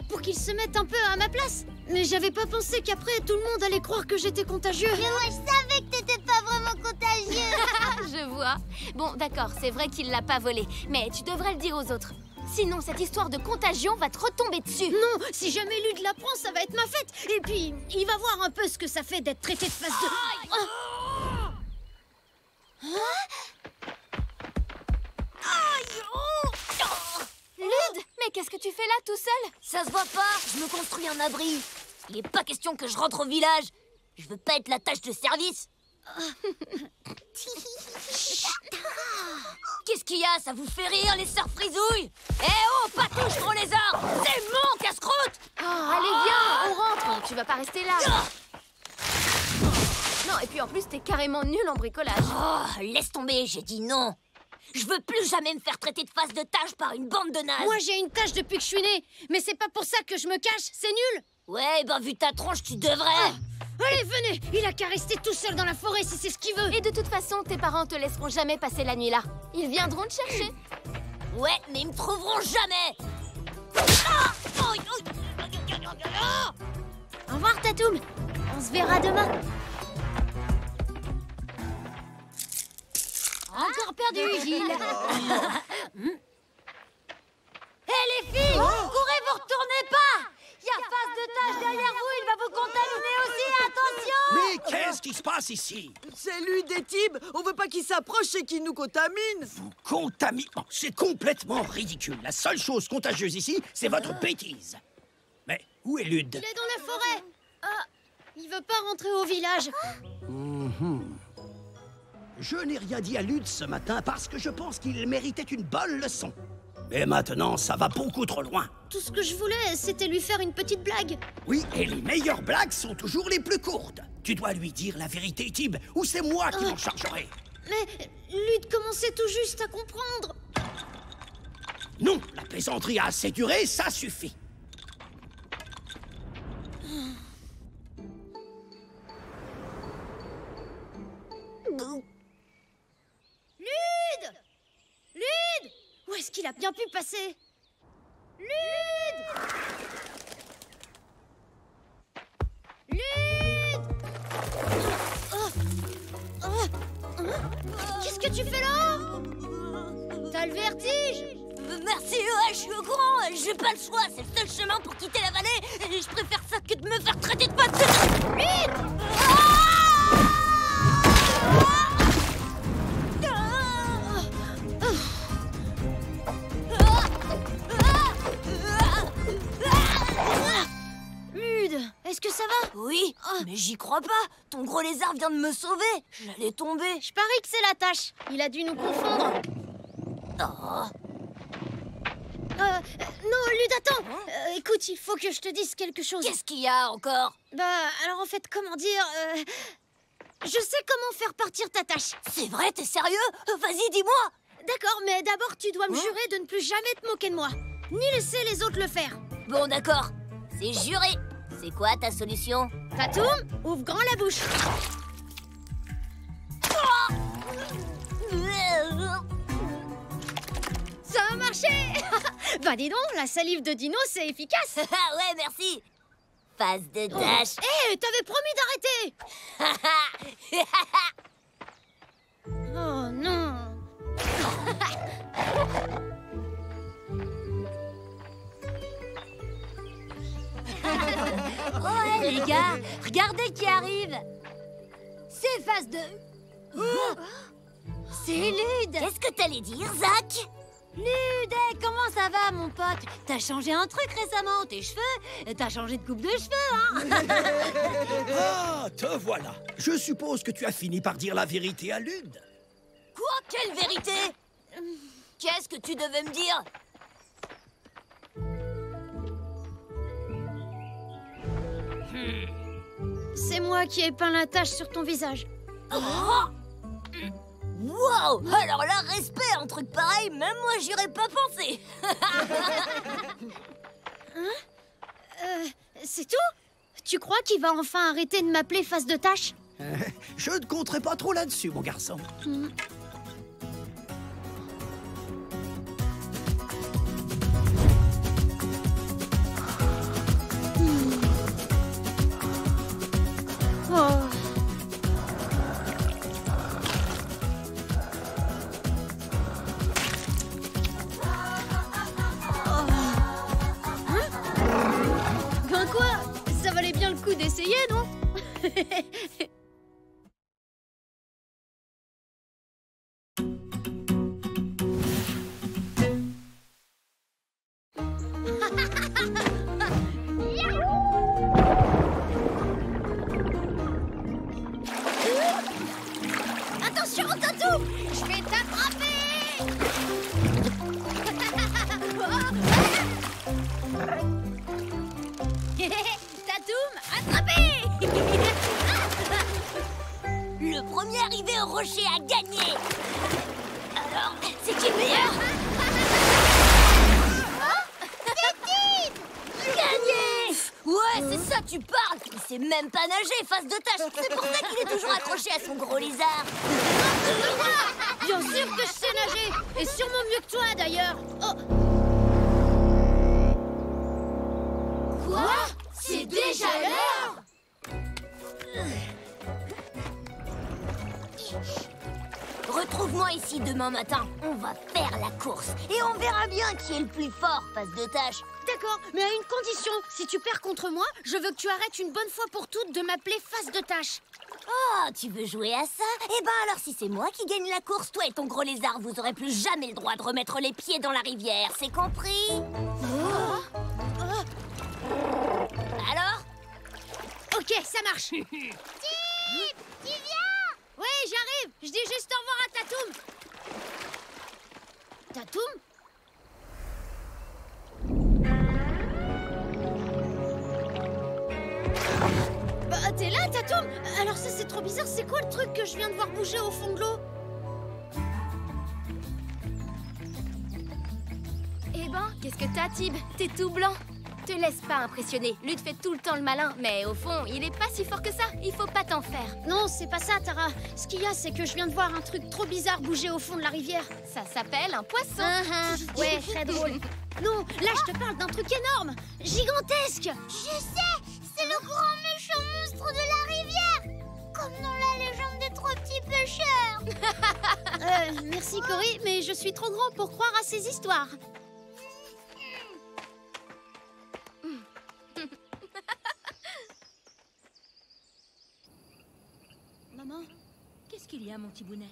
S6: pour qu'il se mette un peu à ma place. Mais j'avais pas pensé qu'après, tout le monde allait croire que j'étais contagieux.
S7: Mais moi, je savais que t'étais pas vraiment contagieux.
S8: Je vois. Bon, d'accord, c'est vrai qu'il l'a pas volé. Mais tu devrais le dire aux autres. Sinon, cette histoire de contagion va te retomber dessus.
S6: Non, si jamais Lude l'apprend, ça va être ma fête. Et puis, il va voir un peu ce que ça fait d'être traité de face de...
S8: Lude, mais qu'est-ce que tu fais là tout seul?
S5: Ça se voit pas, je me construis un abri. Il est pas question que je rentre au village. Je veux pas être la tâche de service. Qu'est-ce qu'il y a? Ça vous fait rire, les sœurs frisouilles? Eh oh, pas touche, gros lézard! C'est mon casse-croûte!
S8: Allez, viens, on rentre. Tu vas pas rester là. Non, et puis en plus, t'es carrément nul en bricolage.
S5: Oh, laisse tomber, j'ai dit non. Je veux plus jamais me faire traiter de face de tâche par une bande de nazes.
S6: Moi, j'ai une tache depuis que je suis née. Mais c'est pas pour ça que je me cache, c'est nul.
S5: Ouais, ben vu ta tronche, tu devrais.
S6: Allez, venez. Il a qu'à rester tout seul dans la forêt si c'est ce qu'il veut.
S8: Et de toute façon, tes parents te laisseront jamais passer la nuit là. Ils viendront te chercher.
S5: Ouais, mais ils me trouveront jamais.
S6: Au revoir, Tatoum. On se verra demain.
S1: Encore perdu, Gilles. Hé, les filles, courez, vous retournez pas. Il y a face de tâche derrière vous, il va vous contaminer aussi, attention.
S4: Mais qu'est-ce qui se passe ici?
S2: C'est Lude et Tib. On veut pas qu'ils s'approchent et qu'ils nous contaminent.
S4: Vous contaminez... Oh, c'est complètement ridicule. La seule chose contagieuse ici, c'est votre bêtise. Mais où est Lude?
S6: Il est dans la forêt. Il veut pas rentrer au village.
S4: Je n'ai rien dit à Lude ce matin parce que je pense qu'il méritait une bonne leçon. Mais maintenant, ça va beaucoup trop loin.
S6: Tout ce que je voulais, c'était lui faire une petite blague.
S4: Oui, et les meilleures blagues sont toujours les plus courtes. Tu dois lui dire la vérité, Tib, ou c'est moi qui m'en chargerai.
S6: Mais Lude commençait tout juste à comprendre.
S4: Non, la plaisanterie a assez duré, ça suffit.
S6: Lude! Lude! Où est-ce qu'il a bien pu passer? Lude! Lude! Qu'est-ce que tu fais là? T'as le vertige?
S5: Merci, ouais, je suis au courant. J'ai pas le choix, c'est le seul chemin pour quitter la vallée. Et je préfère ça que de me faire traiter de face de...
S6: Lude! Lude, est-ce que ça va?
S5: Oui, mais j'y crois pas. Ton gros lézard vient de me sauver. J'allais tomber.
S6: Je parie que c'est la tâche. Il a dû nous confondre. Non, Lude, attends. Écoute, il faut que je te dise quelque chose.
S5: Qu'est-ce qu'il y a encore?
S6: Alors en fait, comment dire je sais comment faire partir ta tâche.
S5: C'est vrai, t'es sérieux? Vas-y, dis-moi.
S6: D'accord, mais d'abord, tu dois me jurer de ne plus jamais te moquer de moi. Ni laisser les autres le faire.
S5: Bon, d'accord. C'est juré. C'est quoi ta solution?
S6: Tatoum, ouvre grand la bouche. Ça a marché. Bah dis donc, la salive de dino, c'est efficace.
S5: Ouais, merci. Face de tâche.
S6: Hé, t'avais promis d'arrêter. Oh non.
S1: Oh, hé, les gars, regardez qui arrive. C'est face de... C'est Lude.
S5: Qu'est-ce que t'allais dire, Zach?
S1: Lude, comment ça va, mon pote? T'as changé un truc récemment, tes cheveux? T'as changé de coupe de cheveux, hein?
S4: Ah, te voilà. Je suppose que tu as fini par dire la vérité à Lude.
S5: Quoi? Oh, quelle vérité! Qu'est-ce que tu devais me dire?
S6: C'est moi qui ai peint la tache sur ton visage.
S5: Oh! Wow! Alors là, respect, un truc pareil, même moi j'y aurais pas pensé.
S6: C'est tout? Tu crois qu'il va enfin arrêter de m'appeler face de tache?
S4: Je ne compterai pas trop là-dessus, mon garçon.
S6: Oh. Ben quoi? Ça valait bien le coup d'essayer, non? Attention, Tatou! Je vais t'attraper! Tatoum, attrapé!
S5: Le premier arrivé au rocher a gagné. Alors, c'est qui le meilleur? Gagné! Ouais, c'est ça, tu parles. Il sait même pas nager, face de tache. C'est pour ça qu'il est toujours accroché à son gros lézard.
S6: Bien sûr que je sais nager! Et sûrement mieux que toi, d'ailleurs! Oh! Quoi? C'est déjà l'heure?
S5: Retrouve-moi ici demain matin. On va faire la course. Et on verra bien qui est le plus fort, face de tache.
S6: D'accord, mais à une condition. Si tu perds contre moi, je veux que tu arrêtes une bonne fois pour toutes de m'appeler face de tache.
S5: Oh, tu veux jouer à ça? Eh ben alors si c'est moi qui gagne la course, toi et ton gros lézard, vous aurez plus jamais le droit de remettre les pieds dans la rivière, c'est compris? Alors?
S6: Ok, ça marche.
S7: Tip, tu viens?
S6: Oui, j'arrive. Je dis juste au revoir à Tatoum. Tatoum? Bah, t'es là, Tatoum? Alors ça, c'est trop bizarre. C'est quoi le truc que je viens de voir bouger au fond de l'eau?
S8: Eh ben, qu'est-ce que t'as, Tib? T'es tout blanc. Te laisse pas impressionner. Lude fait tout le temps le malin, mais au fond, il est pas si fort que ça. Il faut pas t'en faire.
S6: Non, c'est pas ça, Tara. Ce qu'il y a, c'est que je viens de voir un truc trop bizarre bouger au fond de la rivière.
S8: Ça s'appelle un poisson.
S6: Ouais, très drôle. Non, là, je te parle d'un truc énorme, gigantesque.
S7: Je sais, c'est le grand méchant monstre de la rivière. Comme dans la légende des trois petits pêcheurs.
S6: Merci, Cory, mais je suis trop grand pour croire à ces histoires. Maman,
S1: Qu'est-ce qu'il y a, mon petit Bounet?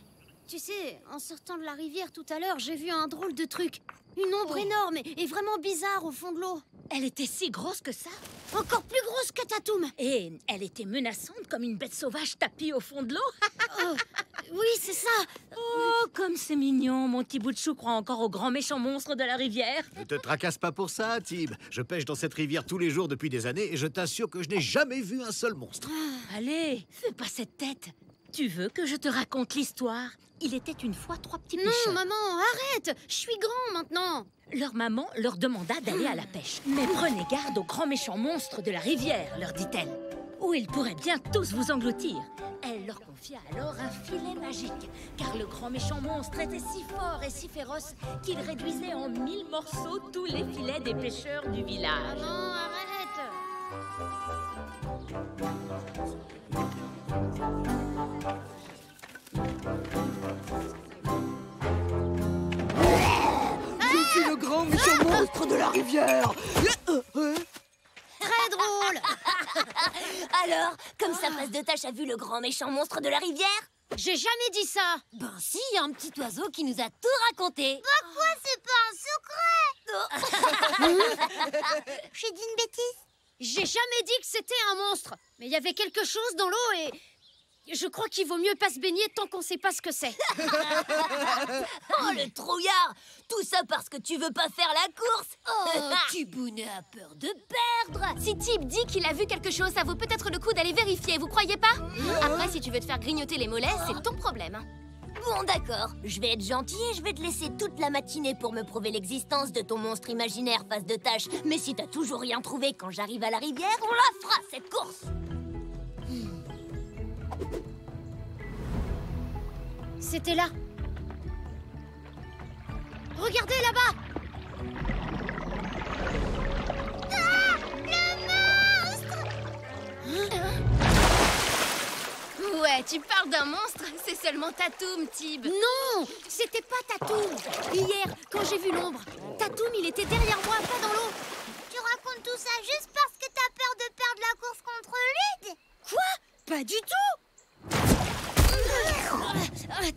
S6: tu sais, en sortant de la rivière tout à l'heure, j'ai vu un drôle de truc. Une ombre énorme et vraiment bizarre au fond de l'eau.
S1: Elle était si grosse que ça?
S6: Encore plus grosse que Tatoum.
S1: Et elle était menaçante comme une bête sauvage tapie au fond de l'eau?
S6: Oui, c'est ça.
S1: Oh, comme c'est mignon, mon petit bout de chou croit encore au grand méchant monstre de la rivière.
S9: Ne te tracasse pas pour ça, Tib. Je pêche dans cette rivière tous les jours depuis des années et je t'assure que je n'ai jamais vu un seul monstre.
S1: Allez, fais pas cette tête. Tu veux que je te raconte l'histoire? Il était une fois trois petits
S6: Non,
S1: pêcheurs.
S6: maman, arrête. Je suis grand maintenant.
S1: Leur maman leur demanda d'aller à la pêche. Mais prenez garde au grand méchant monstre de la rivière, leur dit-elle. Ou ils pourraient bien tous vous engloutir. Elle leur confia alors un filet magique, car le grand méchant monstre était si fort et si féroce qu'il réduisait en 1000 morceaux tous les filets des pêcheurs du village.
S6: Maman, arrête.
S4: Je suis le grand méchant monstre de la rivière.
S6: Très drôle.
S5: Alors, comme sa face de tache a vu le grand méchant monstre de la rivière?
S6: J'ai jamais dit ça.
S1: Ben si, y a un petit oiseau qui nous a tout raconté.
S7: Quoi, c'est pas un secret? J'ai dit une bêtise.
S6: J'ai jamais dit que c'était un monstre. Mais il y avait quelque chose dans l'eau et... Je crois qu'il vaut mieux pas se baigner tant qu'on sait pas ce que c'est.
S5: Oh, le trouillard! Tout ça parce que tu veux pas faire la course?
S8: Oh, Tibounet a peur de perdre. Si Tib dit qu'il a vu quelque chose, ça vaut peut-être le coup d'aller vérifier, vous croyez pas? Après, si tu veux te faire grignoter les mollets, c'est ton problème.
S5: Bon, d'accord. Je vais être gentil et je vais te laisser toute la matinée pour me prouver l'existence de ton monstre imaginaire face de tâche. Mais si t'as toujours rien trouvé quand j'arrive à la rivière, on la fera, cette course!
S6: C'était là. Regardez là-bas.
S7: Ah, le monstre!
S8: Ouais, tu parles d'un monstre? C'est seulement Tatoum, Tib.
S6: Non, c'était pas Tatoum. Hier, quand j'ai vu l'ombre, Tatoum, il était derrière moi, pas dans l'eau.
S7: Tu racontes tout ça juste parce que t'as peur de perdre la course contre Lud?
S6: Quoi? Pas du tout.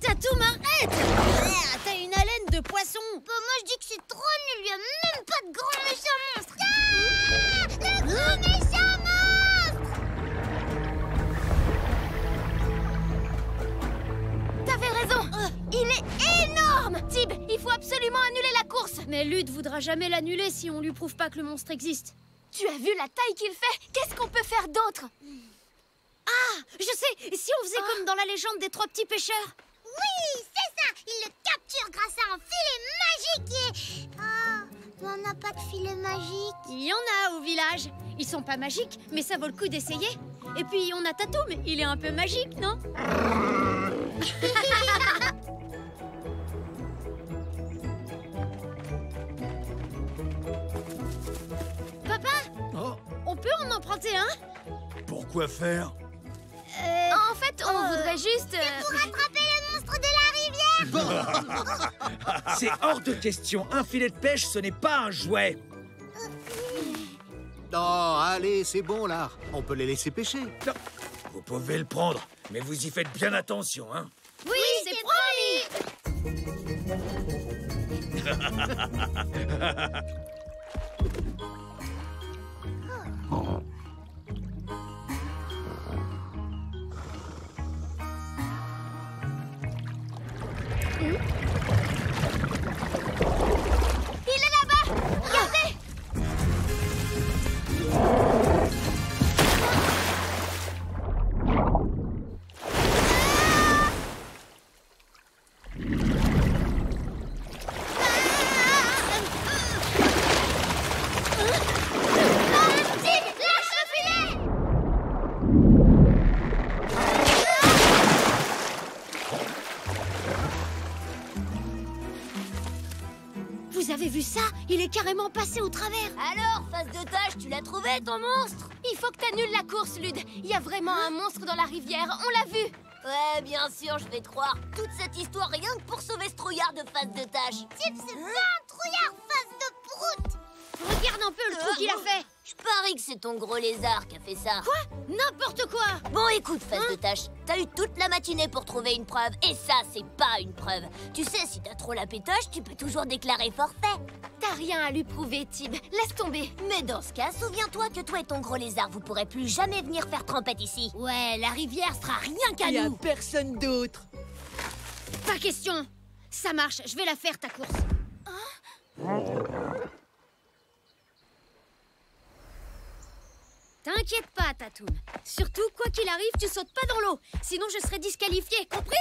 S6: Tatoum, arrête! T'as une haleine de poisson.
S7: Bah moi je dis que c'est trop nul, il y a même pas de grand méchant monstre. Ah, le grand méchant monstre!
S8: T'avais raison. Il est énorme. Tib, il faut absolument annuler la course.
S6: Mais Lud voudra jamais l'annuler si on lui prouve pas que le monstre existe.
S8: Tu as vu la taille qu'il fait? Qu'est-ce qu'on peut faire d'autre?
S6: Ah, je sais, si on faisait comme dans la légende des 3 petits pêcheurs.
S7: Oui, c'est ça. Il le capture grâce à un filet magique et... Ah, mais on n'a pas de filet magique.
S6: Il y en a au village. Ils sont pas magiques, mais ça vaut le coup d'essayer. Et puis on a Tatoum, il est un peu magique, non? Papa,
S9: Oh,
S6: on peut en emprunter un?
S9: pourquoi faire?
S8: En fait, on voudrait juste...
S7: Pour attraper le monstre de la rivière.
S10: C'est hors de question. Un filet de pêche, ce n'est pas un jouet.
S9: Non, allez, c'est bon là. On peut les laisser pêcher.
S10: Non, vous pouvez le prendre, mais vous y faites bien attention, hein.
S6: Oui, c'est promis.
S8: Il est là-bas. Regardez.
S6: Vous avez vu ça? Il est carrément passé au travers.
S5: Alors, face de tâche, tu l'as trouvé, ton monstre?
S8: Il faut que t'annules la course, Lud. Il y a vraiment un monstre dans la rivière. On l'a vu.
S5: Ouais, bien sûr, je vais te croire. Toute cette histoire, rien que pour sauver ce trouillard de face de tâche.
S7: Tib, c'est pas un trouillard face de prout.
S6: Regarde un peu le trou qu'il a fait.
S5: Je parie que c'est ton gros lézard qui a fait ça.
S6: Quoi? N'importe quoi.
S5: Bon, écoute, face de tâche, t'as eu toute la matinée pour trouver une preuve, et ça, c'est pas une preuve. Tu sais, si t'as trop la pétoche, tu peux toujours déclarer forfait.
S8: T'as rien à lui prouver, Tib. Laisse tomber.
S5: Mais dans ce cas, souviens-toi que toi et ton gros lézard, vous pourrez plus jamais venir faire trempette ici.
S6: Ouais, la rivière sera rien qu'à
S2: Il y a
S6: nous.
S2: personne d'autre.
S6: Pas question. Ça marche, je vais la faire ta course. T'inquiète pas, Tatoum. Surtout, quoi qu'il arrive, tu sautes pas dans l'eau. Sinon, je serai disqualifiée, compris?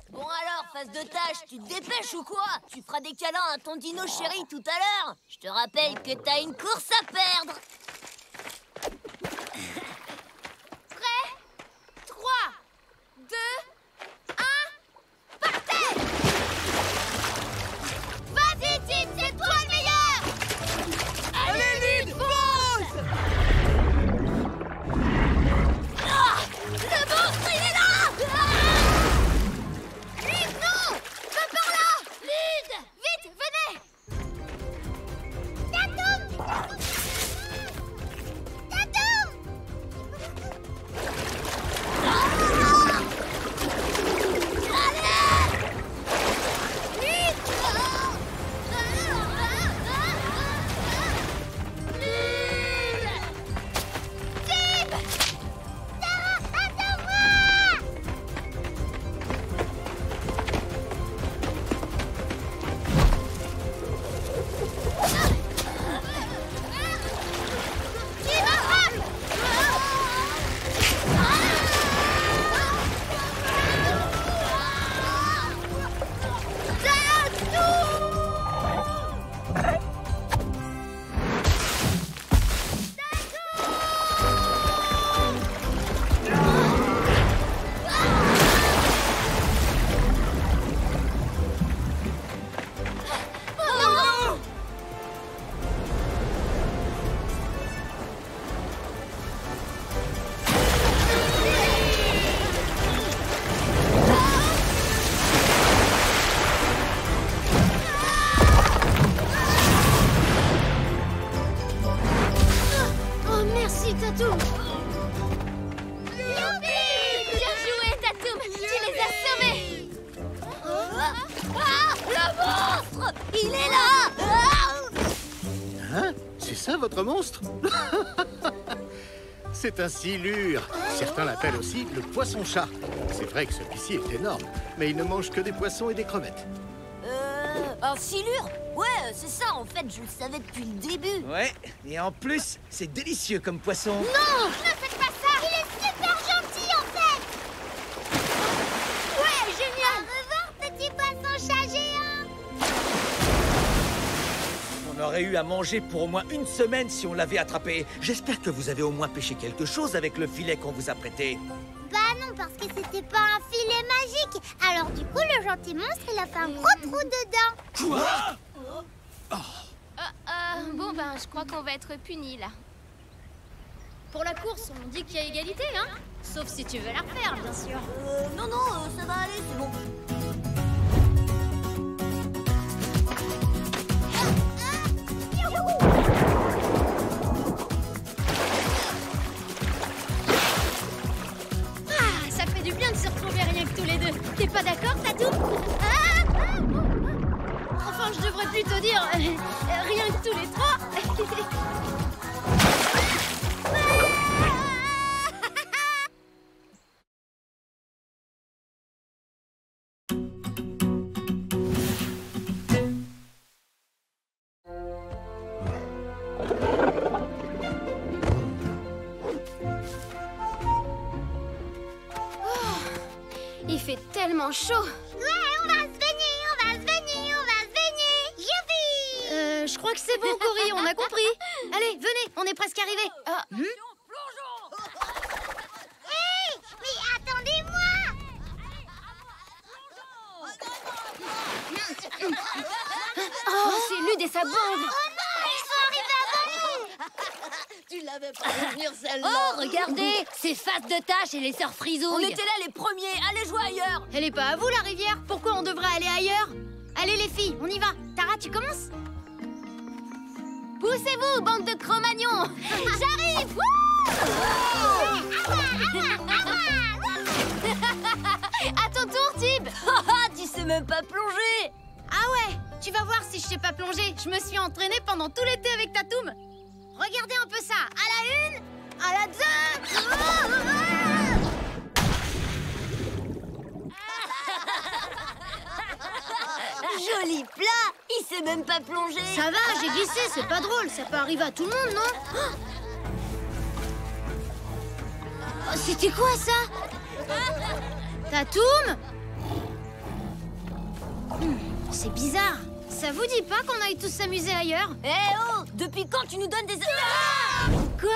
S5: Bon alors, face de tâche, tu te dépêches ou quoi? Tu feras des câlins à ton dino chéri tout à l'heure. Je te rappelle que t'as une course à perdre.
S8: Prêt? 3, 2, 1, partez! Vas-y, Tib, c'est toi le meilleur!
S2: Allez, Lud, fonce!
S8: Ah! Le monstre, il est là! Ah! Lud, non! Pas par là! Lud! Vite, venez!
S7: Tatoum!
S5: Il est là!
S9: Hein? C'est ça votre monstre? C'est un silure. Certains l'appellent aussi le poisson-chat. C'est vrai que celui-ci est énorme, mais il ne mange que des poissons et des crevettes.
S5: Un silure? Ouais, c'est ça, en fait, je le savais depuis le début.
S10: Ouais, et en plus, c'est délicieux comme poisson.
S7: Non, ne faites pas ça. Il est super gentil, en fait. Ouais, génial. Au revoir, petit poisson-chat géant.
S10: On aurait eu à manger pour au moins une semaine si on l'avait attrapé. J'espère que vous avez au moins pêché quelque chose avec le filet qu'on vous a prêté.
S7: Bah non, parce que c'était pas un filet magique. Alors du coup, le gentil monstre, il a fait un gros trou dedans.
S10: Quoi?
S8: Bon, ben, je crois qu'on va être punis, là.
S6: Pour la course, on dit qu'il y a égalité, hein? Sauf si tu veux la refaire, bien sûr.
S5: Non, ça va aller, c'est bon.
S6: Ah, ça fait du bien de se retrouver rien que tous les deux. T'es pas d'accord, Tatou? Enfin, je devrais plutôt dire rien que tous les trois.
S8: Il fait tellement chaud.
S7: Ouais, on va se baigner. Youpi!
S6: Je crois que c'est bon, Cory, on a compris. Allez, venez, on est presque arrivés.
S7: Hé, mais attendez-moi!
S8: Oh, c'est Lude et sa bande.
S7: Oh non, ils sont arrivés avant nous!
S3: Tu l'avais pas vu venir celle-là.
S1: Oh, regardez, c'est Face de Tâche et les sœurs
S5: On
S1: Frisouille.
S5: était là les premiers, allez jouer ailleurs.
S6: Elle est pas à vous, la rivière. Pourquoi on devrait aller ailleurs? Allez, les filles, on y va. Tara, tu commences?
S8: Poussez-vous, bande de Cro-Magnons. J'arrive. À ton tour, Tib.
S5: Tu sais même pas plonger.
S6: Ah ouais, tu vas voir si je sais pas plonger. Je me suis entraînée pendant tout l'été avec Tatoum. Regardez un peu ça. À la une, à la deux.
S5: Joli plat. Il sait même pas plonger.
S6: Ça va, j'ai glissé, c'est pas drôle. Ça peut arriver à tout le monde, non? Oh, c'était quoi ça? Tatoum? C'est bizarre. Ça vous dit pas qu'on aille tous s'amuser ailleurs?
S5: Eh oh, depuis quand tu nous donnes des...
S6: Quoi?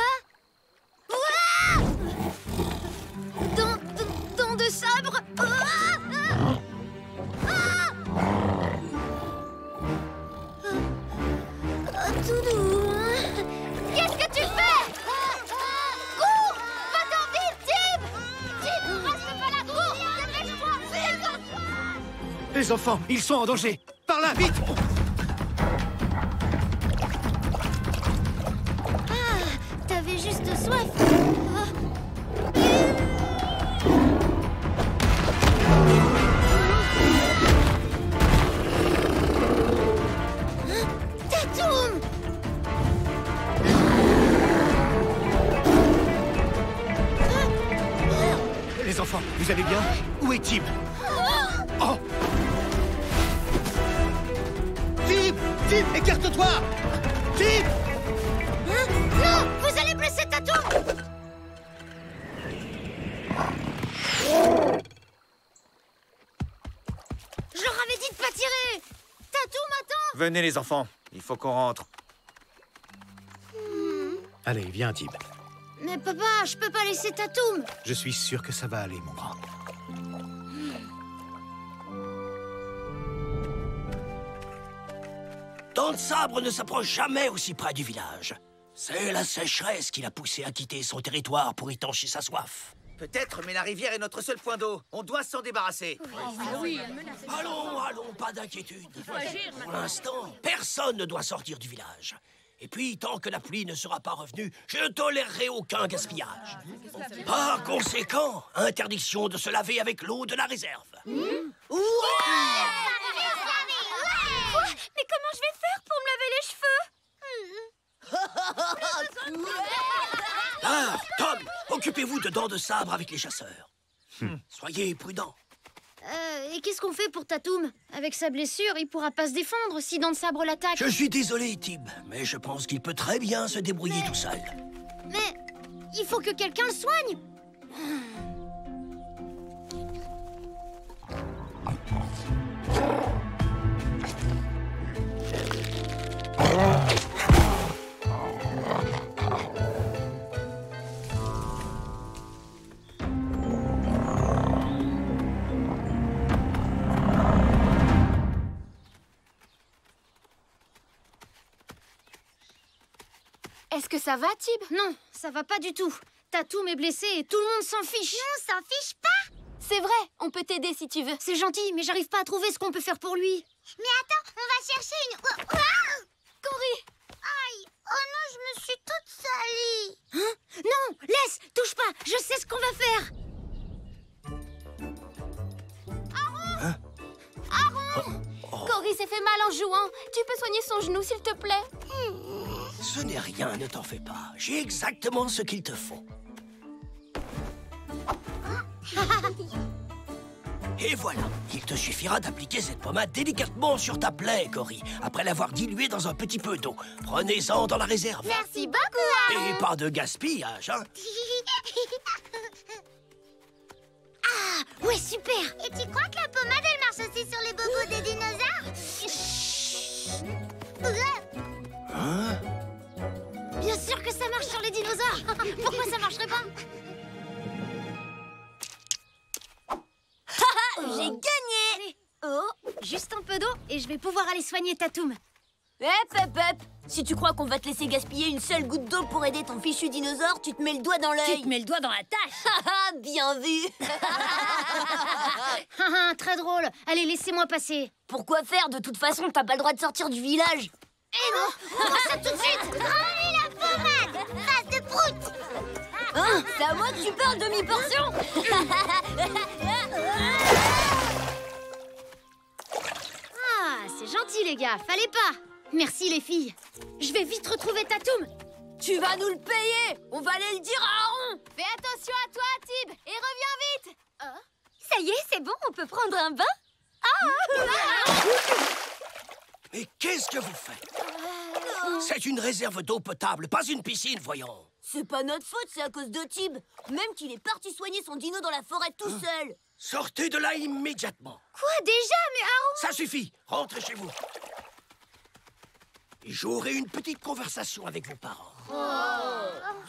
S6: Ouah! Dents de sabre? Tout doux.
S7: Qu'est-ce que tu fais? Cours! Va-t'en vite, Tib! Tib, reste pas là, cours! Dépêche-toi, vite!
S9: Les enfants, ils sont en danger. Par là, vite!
S6: T'avais juste soif.
S7: Tatoum!
S9: Les enfants, vous allez bien? Où est Tib? Oh! Tib! Tib, écarte-toi! Tib!
S6: Non, vous allez blesser Tatoum. Je leur avais dit de pas tirer. Tatoum, attends.
S10: Venez les enfants, il faut qu'on rentre.
S9: Allez, viens, Tib.
S6: Mais papa, je peux pas laisser Tatoum.
S9: Je suis sûr que ça va aller, mon grand.
S4: Dents de Sabre ne s'approche jamais aussi près du village. C'est la sécheresse qui l'a poussé à quitter son territoire pour étancher sa soif.
S10: Peut-être, mais la rivière est notre seul point d'eau. On doit s'en débarrasser.
S4: Allons, pas d'inquiétude. Pour l'instant, personne ne doit sortir du village. Et puis, tant que la pluie ne sera pas revenue, je ne tolérerai aucun gaspillage. Par conséquent, interdiction de se laver avec l'eau de la réserve.
S7: Ouais!
S4: Occupez-vous de dents de sabre avec les chasseurs. Soyez prudents.
S6: Et qu'est-ce qu'on fait pour Tatoum? Avec sa blessure, il pourra pas se défendre si Dents de Sabre l'attaque.
S4: Je suis désolé, Tib, mais je pense qu'il peut très bien se débrouiller tout seul.
S6: Mais il faut que quelqu'un le soigne.
S8: Est-ce que ça va, Tib?
S6: Non, ça va pas du tout. Tatoum est blessé et tout le monde s'en fiche.
S7: Non, on s'en fiche pas.
S8: C'est vrai, on peut t'aider si tu veux.
S6: C'est gentil, mais j'arrive pas à trouver ce qu'on peut faire pour lui.
S7: Mais attends, on va chercher une...
S8: Cory!
S7: Aïe, oh non, je me suis toute salie.
S6: Hein? Non, laisse, touche pas, je sais ce qu'on va faire.
S8: Cory s'est fait mal en jouant. Tu peux soigner son genou, s'il te plaît?
S4: Ce n'est rien, ne t'en fais pas. J'ai exactement ce qu'il te faut. Et voilà, il te suffira d'appliquer cette pommade délicatement sur ta plaie, Cory, après l'avoir diluée dans un petit peu d'eau. Prenez-en dans la réserve.
S7: Merci beaucoup.
S4: Et pas de gaspillage, hein.
S6: Ah, ouais, super.
S7: Et tu crois que la pommade, elle marche aussi sur les bobos des dinosaures?
S4: Hein?
S6: Bien sûr que ça marche sur les dinosaures. Pourquoi ça marcherait pas?
S5: J'ai gagné!
S6: Allez. Oh, juste un peu d'eau et je vais pouvoir aller soigner Tatoum.
S5: Hep! Si tu crois qu'on va te laisser gaspiller une seule goutte d'eau pour aider ton fichu dinosaure, tu te mets le doigt dans l'œil.
S1: Tu te mets le doigt dans la tâche.
S5: Bien vu.
S6: Très drôle. Allez, laissez-moi passer.
S5: Pourquoi faire? De toute façon, t'as pas le droit de sortir du village.
S6: Eh non, on fait ça tout de suite.
S7: Rends-lui la pommade, face de prout.
S5: Hein? C'est à moi que tu parles, demi-portion.
S6: Ah, c'est gentil les gars, fallait pas. Merci les filles. Je vais vite retrouver Tatoum.
S5: Tu vas nous le payer. On va aller le dire à Aaron.
S8: Fais attention à toi, Tib, et reviens vite.
S5: Ça y est, c'est bon, on peut prendre un bain.
S4: Mais qu'est-ce que vous faites? C'est une réserve d'eau potable, pas une piscine, voyons.
S5: C'est pas notre faute, c'est à cause de Tib. Même qu'il est parti soigner son dino dans la forêt tout seul.
S4: Sortez de là immédiatement.
S6: Quoi déjà? Mais Aaron...
S4: Ça suffit, rentrez chez vous. Et j'aurai une petite conversation avec vos parents.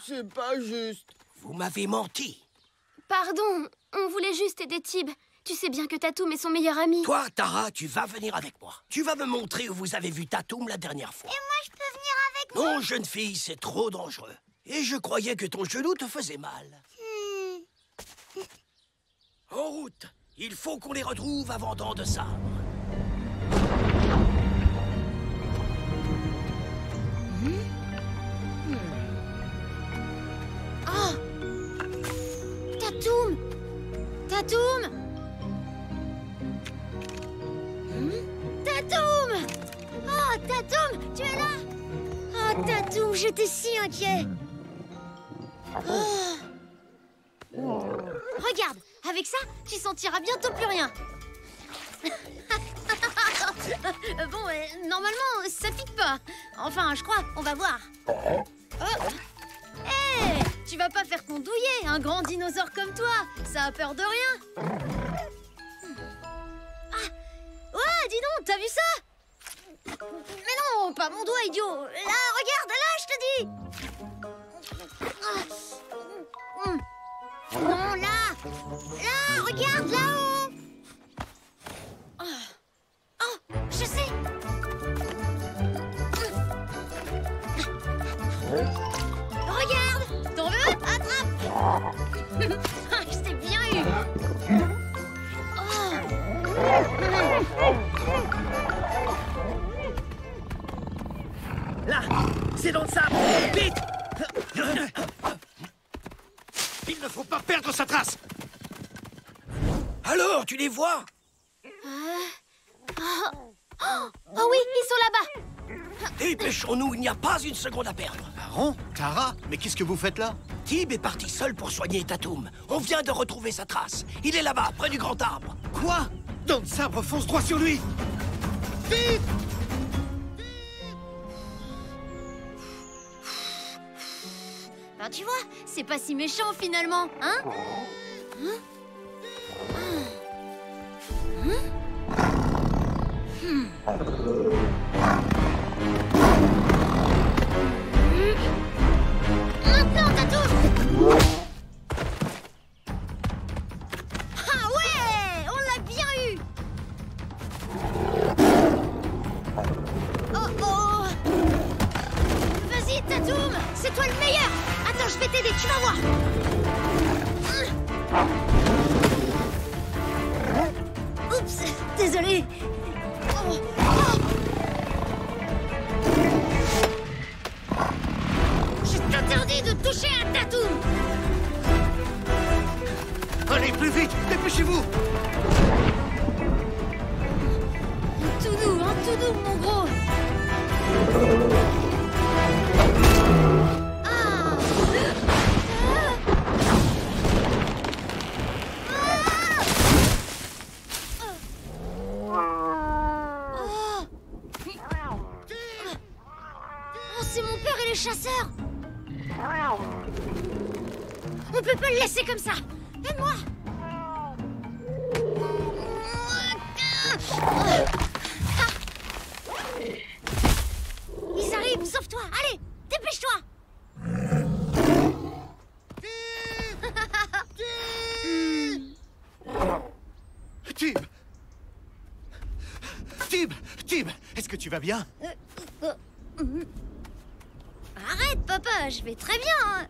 S2: C'est pas juste.
S4: Vous m'avez menti.
S8: Pardon, on voulait juste aider Tib. Tu sais bien que Tatoum est son meilleur ami.
S4: Toi, Tara, tu vas venir avec moi. Tu vas me montrer où vous avez vu Tatoum la dernière fois.
S7: Et moi, je peux venir avec vous?
S4: Non, jeune fille, c'est trop dangereux. Et je croyais que ton genou te faisait mal. En route. Il faut qu'on les retrouve avant Dents de Sabre.
S6: Oh, Tatoum. Tatoum. Tatoum. Oh, Tatoum, tu es là? Oh, Tatoum, j'étais si inquiet. Oh. Regarde, avec ça, tu sentiras bientôt plus rien. Bon, normalement, ça pique pas. Enfin, je crois, on va voir. Oh. Hé, tu vas pas faire ton douillet, un grand dinosaure comme toi. Ça a peur de rien. Ah, ouais, dis donc, t'as vu ça? Mais non, pas mon doigt, idiot. Là, regarde, là, je te dis. Non, là. Là, regarde, là-haut. Oh, je sais. Regarde, t'en veux? Attrape. Je t'ai bien eu.
S10: Là, c'est dans le sable. Vite!
S4: Il ne faut pas perdre sa trace. Alors, tu les vois?
S8: Oh oui, ils sont là-bas.
S4: Dépêchons-nous, il n'y a pas une seconde à perdre.
S9: Baron? Tara? Mais qu'est-ce que vous faites là?
S4: Tib est parti seul pour soigner Tatum. On vient de retrouver sa trace. Il est là-bas, près du grand arbre.
S9: Quoi? Dent de sabre fonce droit sur lui! Vite!
S6: Ben, tu vois, c'est pas si méchant finalement, hein? Maintenant, Tatum! Ah ouais! On l'a bien eu! Oh oh! Vas-y, Tatum! C'est toi le meilleur! Attends, je vais t'aider, tu vas voir! Oups! Désolé! Je t'interdis de toucher un Tatum!
S9: Allez, plus vite! Dépêchez-vous!
S6: Tout doux, mon gros! Ah! Oh, c'est mon père et les chasseurs! On peut pas le laisser comme ça! Aide-moi! Ils arrivent, sauve-toi! Allez, dépêche-toi!
S9: Tib! Tib! Tib! Est-ce que tu vas bien?
S6: Arrête, papa, je vais très bien!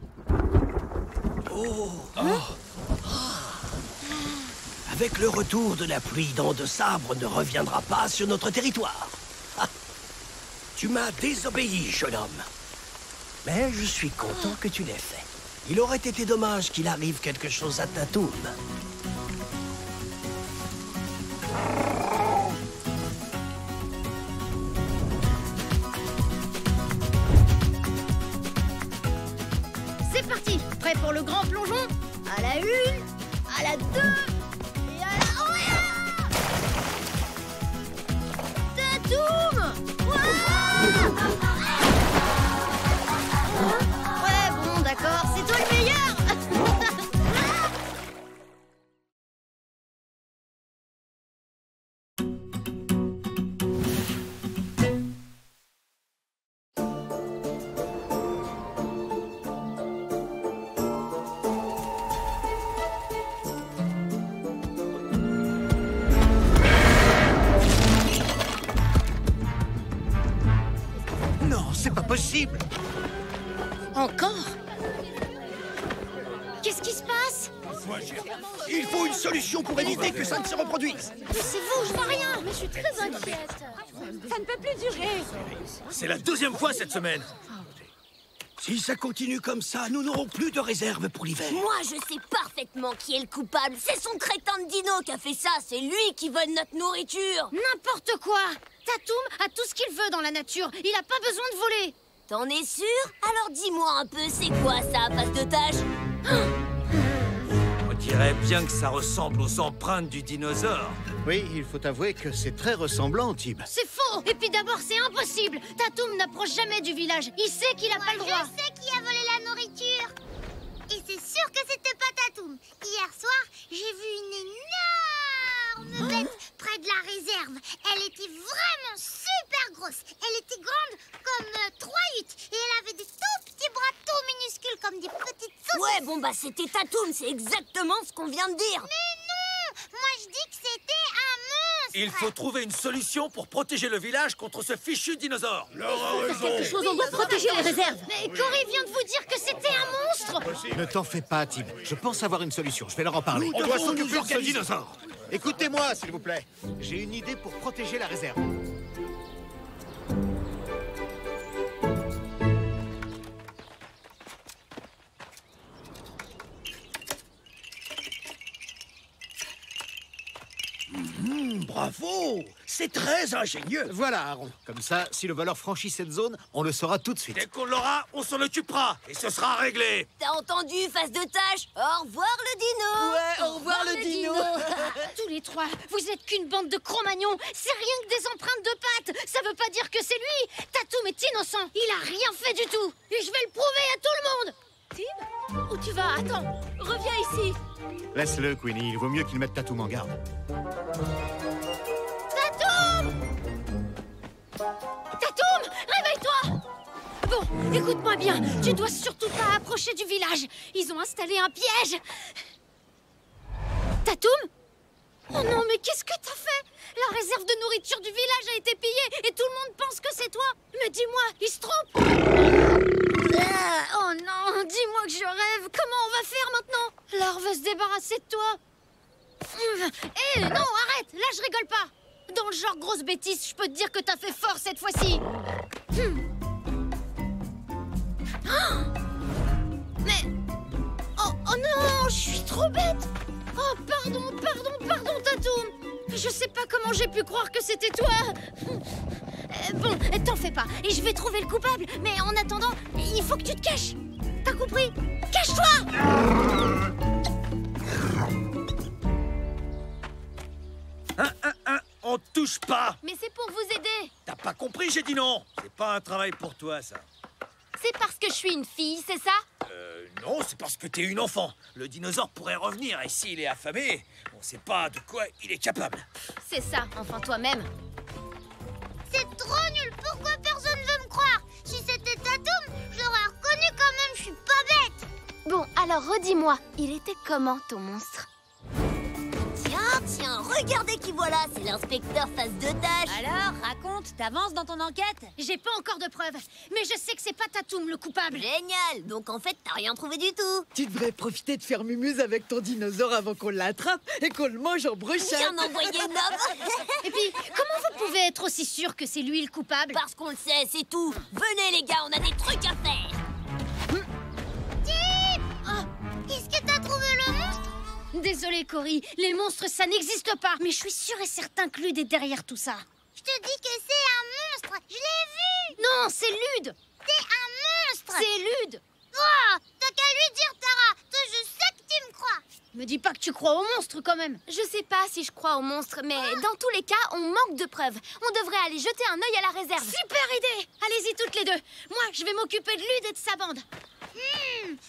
S4: Avec le retour de la pluie, Dent de Sabre ne reviendra pas sur notre territoire. Ah. Tu m'as désobéi, jeune homme. Mais je suis content que tu l'aies fait. Il aurait été dommage qu'il arrive quelque chose à Tatum.
S6: C'est parti! Prêt pour le grand plongeon? À la 1, à la 2, et à la... Tatum! Ouais, bon, d'accord, c'est toi le meilleur!
S9: Non, c'est pas possible!
S1: Encore?
S6: Qu'est-ce qui se passe?
S4: Il faut une solution pour éviter que ça ne se reproduise.
S6: Mais c'est vous, je vois rien!
S3: Mais je suis très inquiète. Ça ne peut plus durer.
S10: C'est la 2e fois cette semaine.
S4: Si ça continue comme ça, nous n'aurons plus de réserve pour l'hiver.
S5: Moi, je sais parfaitement qui est le coupable. C'est son crétin de dino qui a fait ça. C'est lui qui vole notre nourriture.
S6: N'importe quoi! Tatum a tout ce qu'il veut dans la nature. Il a pas besoin de voler.
S5: T'en es sûr? Alors dis-moi un peu, c'est quoi ça à face de tâche?
S10: On dirait bien que ça ressemble aux empreintes du dinosaure.
S9: Oui, il faut avouer que c'est très ressemblant, Tib.
S6: C'est faux! Et puis d'abord, c'est impossible! Tatum n'approche jamais du village. Il sait qu'il a pas le droit.
S7: Je sais qui a volé la nourriture. Et c'est sûr que c'était pas Tatum. Hier soir, j'ai vu une énorme bête près de la réserve. Elle était vraiment super grosse. Elle était grande comme 3 huîtres. Et elle avait des tout petits bras tout minuscules comme des petites saucisses.
S5: Ouais, bon bah c'était Tatum, c'est exactement ce qu'on vient de dire.
S7: Mais non! Moi je dis que c'était un monstre.
S10: Il faut trouver une solution pour protéger le village contre ce fichu dinosaure.
S1: Quelque chose, on doit protéger les réserves.
S6: Mais Cory vient de vous dire que c'était un monstre!
S9: Ne t'en fais pas, Tib. Je pense avoir une solution. Je vais leur en parler.
S10: On doit s'occuper de ce dinosaure.
S9: Écoutez-moi, s'il vous plaît. J'ai une idée pour protéger la réserve.
S4: Bravo! C'est très ingénieux.
S9: Voilà, Aaron. Comme ça, si le voleur franchit cette zone, on le saura tout de suite.
S10: Dès qu'on l'aura, on s'en occupera. Et ce sera réglé.
S5: T'as entendu, face de tâche? Au revoir le dino.
S2: Ouais, au revoir le dino.
S6: Tous les trois, vous êtes qu'une bande de Cro-Magnons. C'est rien que des empreintes de pattes. Ça veut pas dire que c'est lui. Tatoum est innocent. Il a rien fait du tout. Et je vais le prouver à tout le monde.
S1: Tim? Où tu vas? Attends, reviens ici.
S9: Laisse-le, Queenie. Il vaut mieux qu'il mette Tatoum en garde.
S6: Tatoum, réveille-toi! Bon, écoute-moi bien. Tu dois surtout pas approcher du village. Ils ont installé un piège. Tatoum? Oh non, mais qu'est-ce que t'as fait? La réserve de nourriture du village a été pillée et tout le monde pense que c'est toi. Mais dis-moi, il se trompe? Oh non, dis-moi que je rêve. Comment on va faire maintenant? L'or veut se débarrasser de toi. Eh non, arrête. Là, je rigole pas. Dans le genre grosse bêtise, je peux te dire que t'as fait fort cette fois-ci. Mais... Oh non, je suis trop bête. Oh, pardon, Tatoum. Je sais pas comment j'ai pu croire que c'était toi. Bon, t'en fais pas. Et je vais trouver le coupable. Mais en attendant, il faut que tu te caches. T'as compris? Cache-toi!
S10: On touche pas.
S8: Mais c'est pour vous aider.
S10: T'as pas compris, j'ai dit non. C'est pas un travail pour toi, ça.
S8: C'est parce que je suis une fille, c'est ça?
S10: Non, c'est parce que t'es une enfant. Le dinosaure pourrait revenir et s'il est affamé, on sait pas de quoi il est capable.
S8: C'est ça, enfin toi-même.
S7: C'est trop nul. Pourquoi personne veut me croire? Si c'était Tatoum, je l'aurais reconnu quand même. Je suis pas bête.
S8: Bon, alors redis-moi, il était comment ton monstre?
S5: Tiens, regardez qui voilà. C'est l'inspecteur face de tâche.
S1: Alors, raconte, t'avances dans ton enquête?
S6: J'ai pas encore de preuves, mais je sais que c'est pas Tatoum le coupable.
S5: Génial. Donc en fait, t'as rien trouvé du tout.
S2: Tu devrais profiter de faire mumuse avec ton dinosaure avant qu'on l'attrape et qu'on le mange en brochette.
S5: Bien envoyé, Nob.
S6: Et puis, comment vous pouvez être aussi sûr que c'est lui le coupable?
S5: Parce qu'on le sait, c'est tout. Venez les gars, on a des trucs à faire.
S7: Est-ce que t'as trouvé le monstre?
S6: Désolée, Cory, les monstres, ça n'existe pas. Mais je suis sûre et certain que Lude est derrière tout ça.
S7: Je te dis que c'est un monstre. Je l'ai vu.
S6: Non, c'est Lude.
S7: C'est un monstre.
S6: C'est Lude.
S7: Oh, t'as qu'à lui dire, Tara. Toi, je sais que tu me crois.
S6: Me dis pas que tu crois aux monstres, quand même.
S8: Je sais pas si je crois aux monstres, mais dans tous les cas, on manque de preuves. On devrait aller jeter un œil à la réserve.
S6: Super idée. Allez-y toutes les deux. Moi, je vais m'occuper de Lude et de sa bande.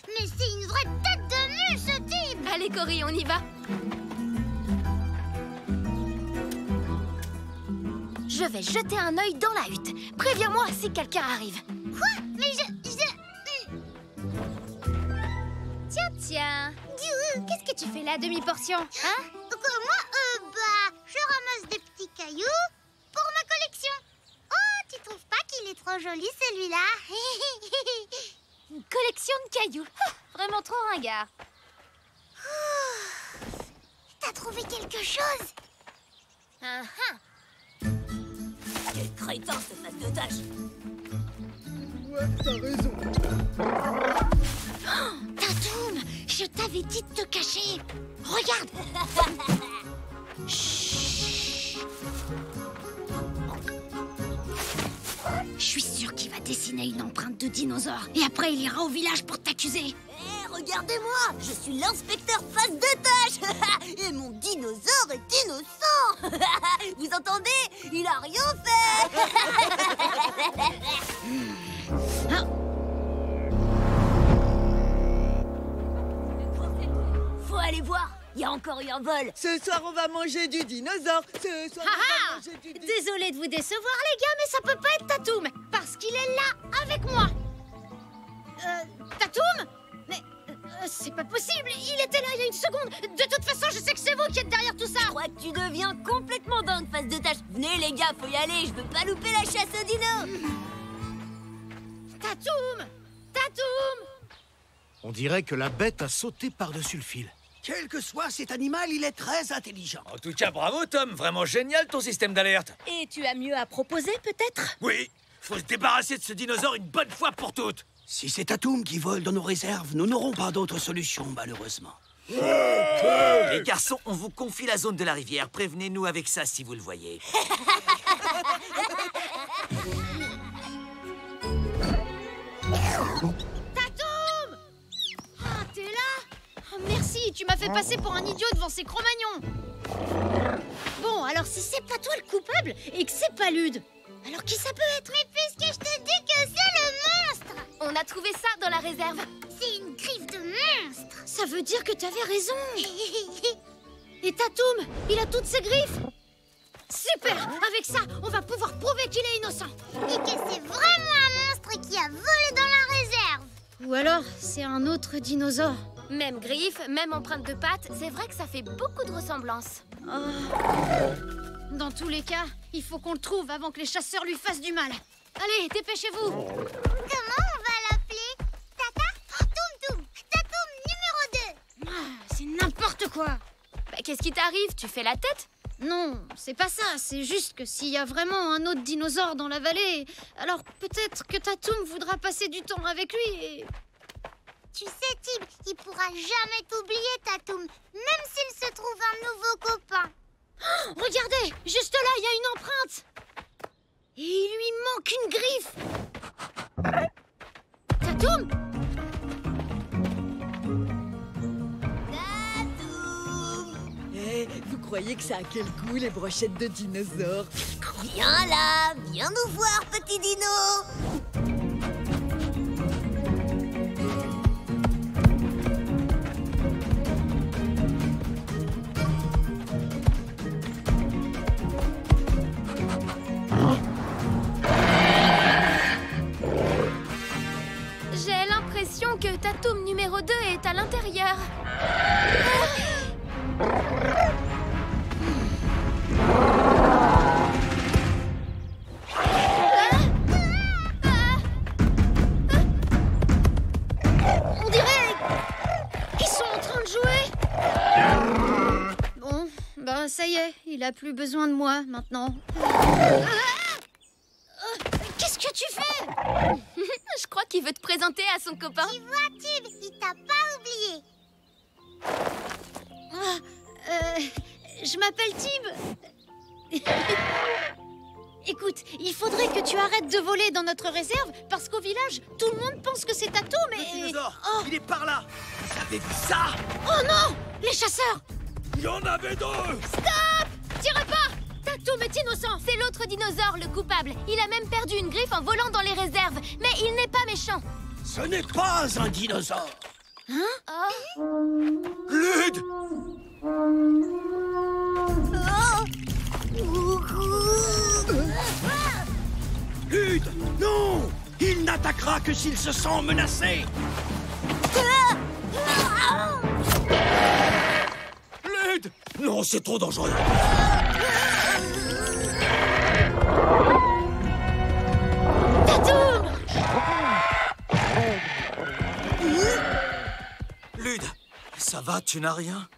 S7: Mais c'est une vraie tête de mule, ce type.
S8: Allez, Cory, on y va. Je vais jeter un œil dans la hutte. Préviens-moi si quelqu'un arrive.
S7: Quoi? Mais
S6: Tiens. Qu'est-ce que tu fais là, demi-portion? Hein?
S7: Moi, je ramasse des petits cailloux pour ma collection. Oh, tu trouves pas qu'il est trop joli, celui-là?
S8: Une collection de cailloux. Vraiment trop ringard.
S7: T'as trouvé quelque chose?
S5: Quel crétin, ce face de tâche.
S2: Ouais, t'as raison.
S6: Tatoum, je t'avais dit de te cacher. Regarde. Chut. Je suis sûre qu'il va dessiner une empreinte de dinosaure. Et après, il ira au village pour t'accuser.
S5: Regardez-moi, je suis l'inspecteur face de tâche. Et mon dinosaure est innocent. Vous entendez? Il a rien fait. Faut aller voir, il y a encore eu un vol.
S2: Ce soir, on va manger du dinosaure. Ce soir, on va manger du dinosaure.
S6: Désolée de vous décevoir, les gars, mais ça peut pas être Tatoum. Parce qu'il est là, avec moi. Tatoum? Mais c'est pas possible, il était là il y a une seconde. De toute façon, je sais que c'est vous qui êtes derrière tout ça.
S5: Je crois que tu deviens complètement dingue, face de tâche. Venez les gars, faut y aller, je veux pas louper la chasse au dino.
S6: Tatoum!
S9: On dirait que la bête a sauté par-dessus le fil.
S4: Quel que soit cet animal, il est très intelligent.
S10: En tout cas, bravo Tom, vraiment génial ton système d'alerte.
S1: Et tu as mieux à proposer, peut-être?
S10: Oui, faut se débarrasser de ce dinosaure une bonne fois pour toutes.
S4: Si c'est Tatoum qui vole dans nos réserves, nous n'aurons pas d'autre solution, malheureusement.
S10: Les garçons, on vous confie la zone de la rivière. Prévenez-nous avec ça si vous le voyez.
S6: Tatoum! Ah, t'es là? Oh, merci, tu m'as fait passer pour un idiot devant ces Cro-Magnons. Bon, alors si c'est pas toi le coupable et que c'est pas Lude, alors qui ça peut être?
S7: Mais puisque je te dis que c'est le monstre!
S8: On a trouvé ça dans la réserve.
S7: C'est une griffe de monstre!
S6: Ça veut dire que t'avais raison. Et Tatoum, il a toutes ses griffes. Super! Avec ça, on va pouvoir prouver qu'il est innocent.
S7: Et que c'est vraiment un monstre qui a volé dans la réserve!
S6: Ou alors, c'est un autre dinosaure.
S8: Même griffes, même empreinte de pattes, c'est vrai que ça fait beaucoup de ressemblances.
S6: Dans tous les cas, il faut qu'on le trouve avant que les chasseurs lui fassent du mal. Allez, dépêchez-vous.
S7: Comment on va l'appeler? Tata? Toum Toum! Tatoum numéro 2!
S6: C'est n'importe quoi.
S8: Bah, qu'est-ce qui t'arrive? Tu fais la tête?
S6: Non, c'est pas ça. C'est juste que s'il y a vraiment un autre dinosaure dans la vallée, alors peut-être que Tatoum voudra passer du temps avec lui et...
S7: Tu sais, Tib, il pourra jamais t'oublier, Tatoum, même s'il se trouve un nouveau copain.
S6: Oh, regardez, juste là, il y a une empreinte. Et il lui manque une griffe. Tatoum!
S2: Eh, vous croyez que ça a quel goût, les brochettes de dinosaures?
S5: Viens là, viens nous voir, petit dino.
S8: J'ai l'impression que Tatoum numéro 2 est à l'intérieur.
S6: On dirait qu'ils sont en train de jouer. Bon, ben ça y est, il a plus besoin de moi maintenant. Qu'est-ce que tu fais?
S8: Je crois qu'il veut te présenter à son copain.
S7: Tu vois, Tib, il t'a pas oublié.
S6: Je m'appelle Tib. Écoute, il faudrait que tu arrêtes de voler dans notre réserve parce qu'au village, tout le monde pense que c'est Tatoum et...
S10: Dinosaure,
S6: Oh.
S10: il est par là. Vous avez vu ça?
S6: Oh non! Les chasseurs!
S10: Il y en avait deux.
S6: Stop! Tirez pas! Tatoum est innocent!
S8: C'est l'autre dinosaure, le coupable. Il a même perdu une griffe en volant dans les réserves. Mais il n'est pas méchant.
S4: Ce n'est pas un dinosaure.
S10: Lude!
S4: Lude, non! Il n'attaquera que s'il se sent menacé.
S10: Lude! Non, c'est trop dangereux.
S6: Tatoum!
S10: Lude, ça va, tu n'as rien?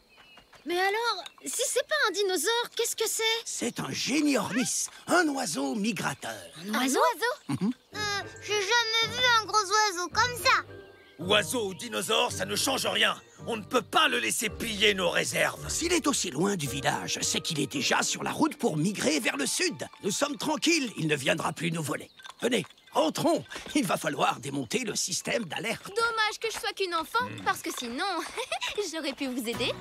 S6: Mais alors, si c'est pas un dinosaure, qu'est-ce que c'est?
S4: C'est un géniornis, un oiseau migrateur.
S6: Un oiseau?
S7: J'ai jamais vu un gros oiseau comme ça.
S10: Oiseau ou dinosaure, ça ne change rien. On ne peut pas le laisser piller nos réserves.
S4: S'il est aussi loin du village, c'est qu'il est déjà sur la route pour migrer vers le sud. Nous sommes tranquilles, il ne viendra plus nous voler. Venez, entrons. Il va falloir démonter le système d'alerte.
S8: Dommage que je sois qu'une enfant, parce que sinon, j'aurais pu vous aider.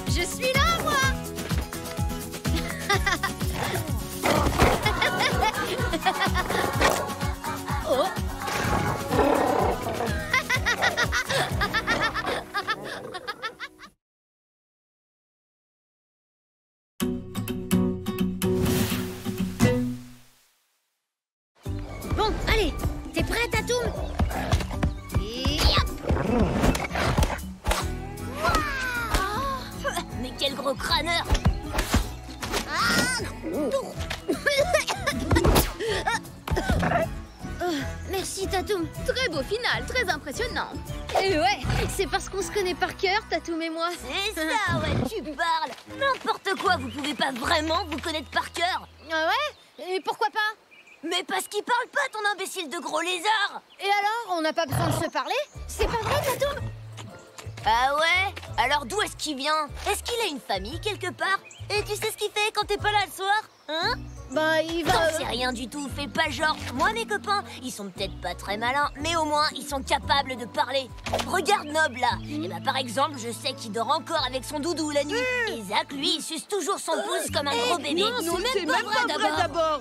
S6: Je suis là, moi! Oh! Bon, allez, t'es prêt, Tatoum? Et hop!
S5: Mais quel gros crâneur!
S6: Merci, Tatoum.
S8: Très beau final, très impressionnant.
S6: Et ouais, c'est parce qu'on se connaît par cœur, Tatoum et moi.
S5: C'est ça, ouais, tu parles. N'importe quoi, vous pouvez pas vraiment vous connaître par cœur.
S6: Ah ouais? Et pourquoi pas?
S5: Mais parce qu'il parle pas, ton imbécile de gros lézard.
S6: Et alors, on n'a pas besoin de se parler? C'est pas vrai, Tatoum?
S5: Ah ouais? Alors d'où est-ce qu'il vient? Est-ce qu'il a une famille quelque part? Et tu sais ce qu'il fait quand t'es pas là le soir? Hein?
S6: Bah, il va...
S5: T'en sais rien du tout, fais pas genre. Moi, mes copains, ils sont peut-être pas très malins, mais au moins, ils sont capables de parler. Regarde Nob, là. Et bah, par exemple, je sais qu'il dort encore avec son doudou la nuit. Et Zach, lui, il suce toujours son pouce comme un gros bébé.
S2: Non, c'est même pas vrai d'abord.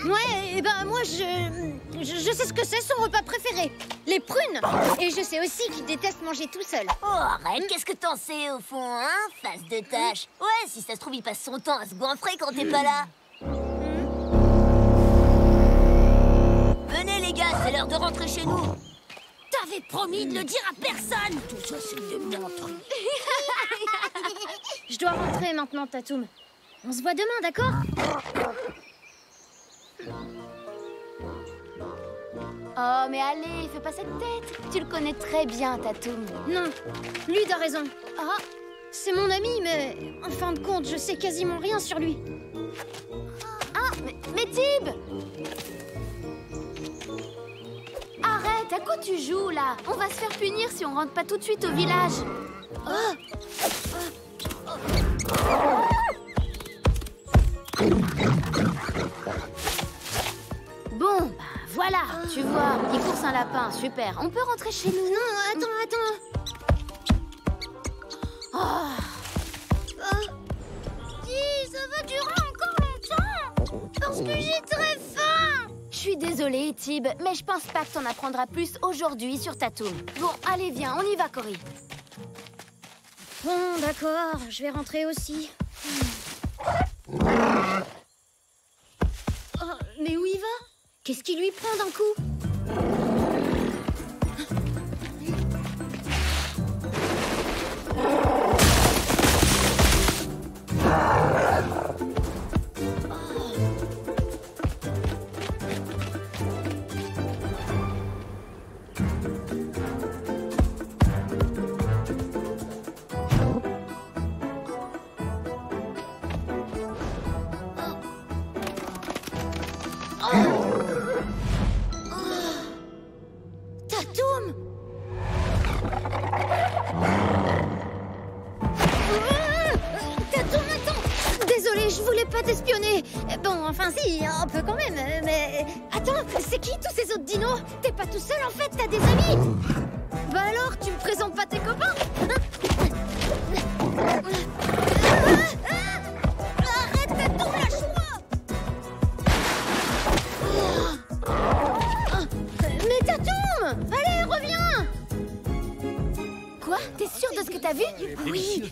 S6: Ouais, et ben moi, je sais ce que c'est son repas préféré. Les prunes. Et je sais aussi qu'il déteste manger tout seul.
S5: Oh, arrête, qu'est-ce que t'en sais, au fond, hein, face de tâche? Ouais, si ça se trouve, il passe son temps à se goinfrer quand t'es pas là. Venez, les gars, c'est l'heure de rentrer chez nous. T'avais promis de le dire à personne. Tout ça, c'est des menteries.
S6: Je dois rentrer maintenant, Tatoum. On se voit demain, d'accord?
S8: Oh, mais allez, fais pas cette tête. Tu le connais très bien, Tatoum.
S6: Non, lui a raison. Ah, c'est mon ami, mais en fin de compte, je sais quasiment rien sur lui.
S8: Ah, mais Tib! Arrête, à quoi tu joues, là? On va se faire punir si on rentre pas tout de suite au village. Bon, bah voilà, tu vois, il course un lapin, super. On peut rentrer chez nous.
S6: Non, attends.
S7: Dis, ça va durer encore longtemps. Parce que j'ai très faim.
S8: Je suis désolée, Tib, mais je pense pas que t'en apprendras plus aujourd'hui sur Tatoum. Bon, allez, viens, on y va, Cory.
S6: Bon, d'accord, je vais rentrer aussi. Oh, mais où il va? Qu'est-ce qui lui prend d'un coup? Tatoum! Tatoum, attends! Désolée, je voulais pas t'espionner. Bon, enfin si, un peu quand même, mais... Attends, c'est qui tous ces autres dinos? T'es pas tout seul en fait, t'as des amis? Bah alors, tu me présentes pas tes copains? Arrête, Tatoum, lâche-moi! Mais Tatoum! Allez, reviens!
S8: Quoi? T'es sûr de ce que t'as vu?
S6: Oui.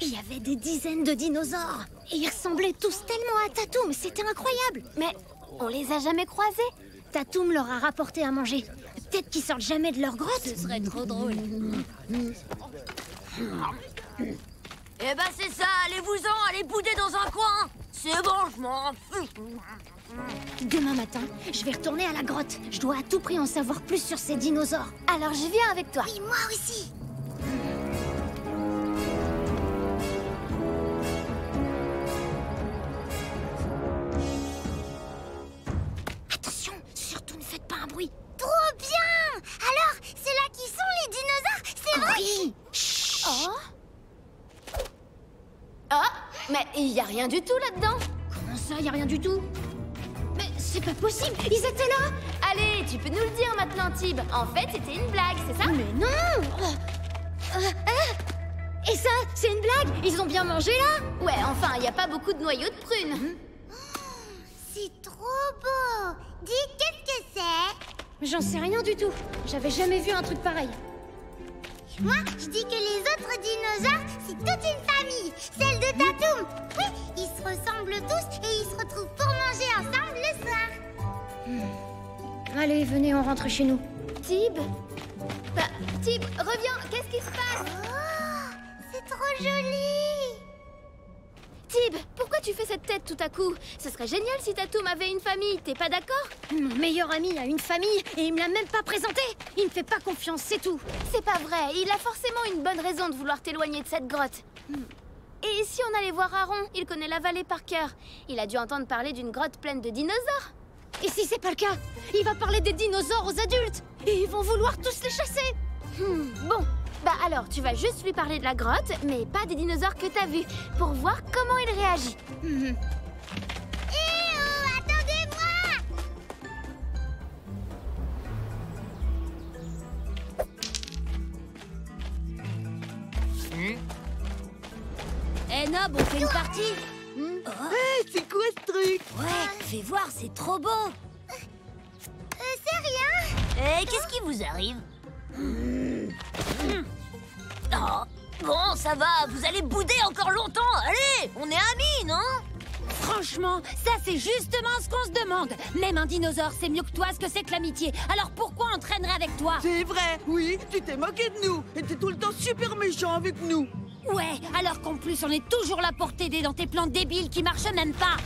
S6: Il y avait des dizaines de dinosaures. Et ils ressemblaient tous tellement à Tatoum, c'était incroyable.
S8: Mais on les a jamais croisés.
S6: Tatoum leur a rapporté à manger. Peut-être qu'ils sortent jamais de leur grotte.
S1: Ce serait trop drôle.
S5: Eh ben c'est ça, allez-vous-en, allez bouder dans un coin. C'est bon, je m'en fous.
S6: Demain matin, je vais retourner à la grotte. Je dois à tout prix en savoir plus sur ces dinosaures.
S8: Alors je viens avec toi.
S7: Et moi aussi.
S6: Attention, surtout ne faites pas un bruit.
S7: Trop bien. Alors, c'est là qui sont les dinosaures, c'est vrai?
S6: Oui.
S8: Ah, mais il y a rien du tout là-dedans.
S6: Comment ça, y a rien du tout? Mais c'est pas possible, ils étaient là.
S8: Allez, tu peux nous le dire maintenant, Tib. En fait, c'était une blague, c'est ça?
S6: Mais non. Et ça, c'est une blague? Ils ont bien mangé là?
S8: Ouais, enfin, il n'y a pas beaucoup de noyaux de prunes.
S7: C'est trop beau. Dis, qu'est-ce que c'est?
S6: J'en sais rien du tout. J'avais jamais vu un truc pareil.
S7: Moi, je dis que les autres dinosaures, c'est toute une famille. Celle de Tatoum. Oui, ils se ressemblent tous et ils se retrouvent pour manger ensemble le soir.
S6: Allez, venez, on rentre chez nous.
S8: Tib? Bah, Tib, reviens, qu'est-ce qui se passe?
S7: Oh, c'est trop joli.
S8: Tib, pourquoi tu fais cette tête tout à coup? Ce serait génial si Tatoum avait une famille, t'es pas d'accord?
S6: Mon meilleur ami a une famille et il me l'a même pas présenté. Il me fait pas confiance, c'est tout.
S8: C'est pas vrai, il a forcément une bonne raison de vouloir t'éloigner de cette grotte. Et si on allait voir Aaron? Il connaît la vallée par cœur. Il a dû entendre parler d'une grotte pleine de dinosaures.
S6: Et si c'est pas le cas, il va parler des dinosaures aux adultes et ils vont vouloir tous les chasser.
S8: Bon, bah alors tu vas juste lui parler de la grotte, mais pas des dinosaures que t'as vus, pour voir comment il réagit.
S7: Attendez-moi!
S5: Eh Nob, on fait une partie?
S2: C'est quoi ce truc?
S5: Ouais, fais voir, c'est trop beau.
S7: C'est rien.
S5: Eh, qu'est-ce qui vous arrive? Oh, bon, ça va, vous allez bouder encore longtemps. Allez, on est amis, non?
S1: Franchement, ça c'est justement ce qu'on se demande. Même un dinosaure sait mieux que toi ce que c'est que l'amitié. Alors pourquoi on traînerait avec toi?
S2: C'est vrai, oui, tu t'es moqué de nous et t'es tout le temps super méchant avec nous.
S1: Ouais, alors qu'en plus on est toujours là pour t'aider dans tes plans débiles qui marchent même pas.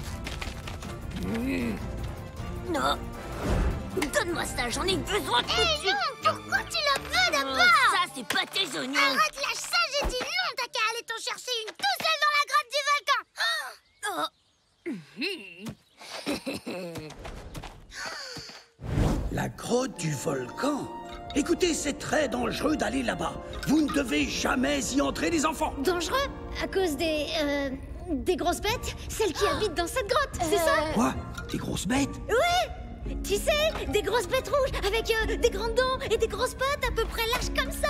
S5: Non. Donne-moi ça, j'en ai besoin tout de suite.
S7: Non, pourquoi tu la veux d'abord?
S5: Ça, c'est pas tes oignons.
S7: Arrête, lâche ça, j'ai dit non. T'as qu'à aller t'en chercher une tout seul dans la grotte du volcan.
S4: La grotte du volcan? Écoutez, c'est très dangereux d'aller là-bas. Vous ne devez jamais y entrer, les enfants.
S6: Dangereux? À cause des grosses bêtes? Celles qui habitent dans cette grotte, c'est ça?
S4: Quoi? Des grosses bêtes?
S6: Ouais! Tu sais, des grosses bêtes rouges avec des grandes dents et des grosses pattes à peu près larges comme ça.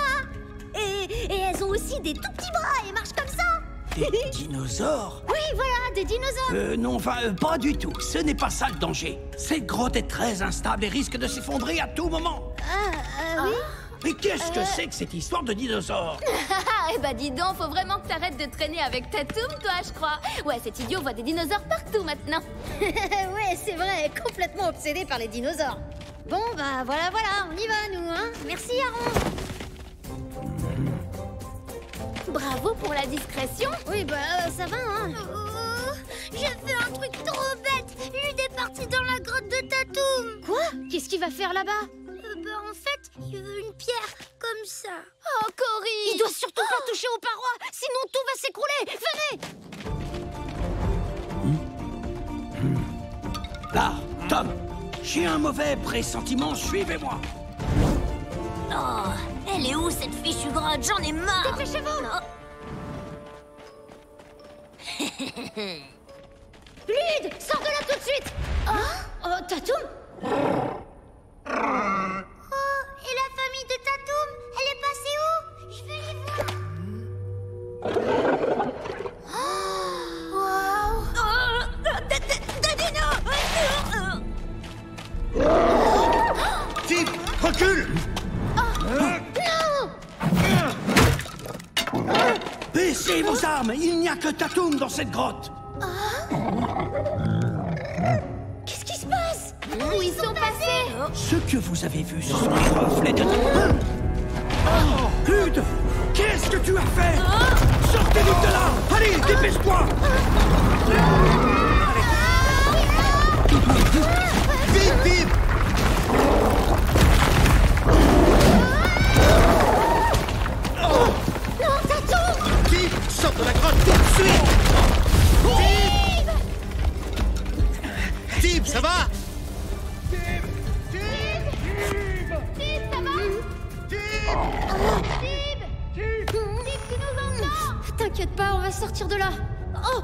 S6: Et elles ont aussi des tout petits bras et marchent comme ça.
S4: Des dinosaures?
S6: Oui, voilà, des dinosaures.
S4: Non, enfin, pas du tout. Ce n'est pas ça le danger. Cette grotte est très instable et risque de s'effondrer à tout moment.
S6: Oui?
S4: Mais qu'est-ce que c'est que cette histoire de dinosaures?
S8: Eh bah dis donc, faut vraiment que t'arrêtes de traîner avec Tatoum, toi, je crois. Ouais, cet idiot voit des dinosaures partout maintenant.
S6: Ouais, c'est vrai, complètement obsédé par les dinosaures. Bon, bah voilà, on y va, nous, hein. Merci, Aaron.
S8: Bravo pour la discrétion.
S6: Oui, bah ça va, hein.
S7: J'ai fait un truc trop bête. Lude est parti dans la grotte de Tatoum.
S6: Quoi? Qu'est-ce qu'il va faire là-bas?
S7: En fait, il veut une pierre comme ça.
S8: Oh, Cory!
S6: Il doit surtout pas toucher aux parois, sinon tout va s'écrouler. Venez!
S4: Là, Tom, j'ai un mauvais pressentiment, suivez-moi.
S5: Oh, elle est où cette fichue grotte? J'en ai marre.
S6: Dépêchez-vous! Lude, sors de là tout de suite! Oh, Tatoum?
S7: Et la famille de Tatoum, elle est passée où? Je veux les voir.
S9: Tip, recule!
S4: Baissez vos armes, il n'y a que Tatoum dans cette grotte.
S6: Qu'est-ce qui se passe?
S8: Où ils sont passés?
S4: Ce que vous avez vu, ce sont les reflets de... Lude, qu'est-ce que tu as fait? Sortez vite de là! Allez, dépêche-toi!
S9: Vite, vite!
S6: Non, Tatoum!
S9: Tip, sors de la grotte tout de suite! Tip, ça va?
S6: Tip, ça va? Tip, tu nous entends? T'inquiète pas, on va sortir de là. Oh!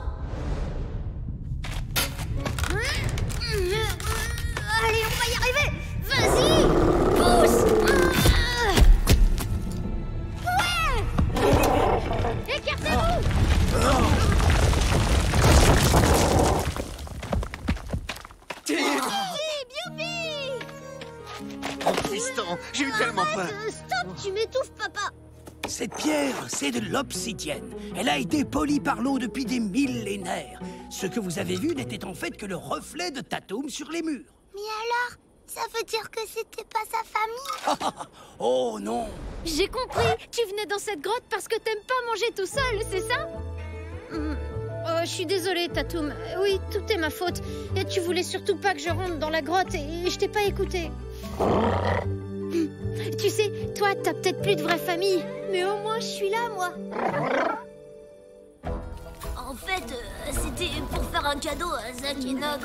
S6: Allez, on va y arriver! Vas-y! Pousse! Ouais! Écartez-vous!
S9: Oh, Tristan, j'ai eu tellement peur.
S7: Stop, tu m'étouffes, papa.
S4: Cette pierre, c'est de l'obsidienne. Elle a été polie par l'eau depuis des millénaires. Ce que vous avez vu n'était en fait que le reflet de Tatoum sur les murs.
S7: Mais alors, ça veut dire que c'était pas sa famille?
S4: Oh non!
S6: J'ai compris. Tu venais dans cette grotte parce que t'aimes pas manger tout seul, c'est ça? je suis désolée, Tatoum. Oui, tout est ma faute. Et tu voulais surtout pas que je rentre dans la grotte et je t'ai pas écouté. Tu sais, toi, t'as peut-être plus de vraie famille. Mais au moins, je suis là, moi.
S5: En fait, c'était pour faire un cadeau à Zach et Nob.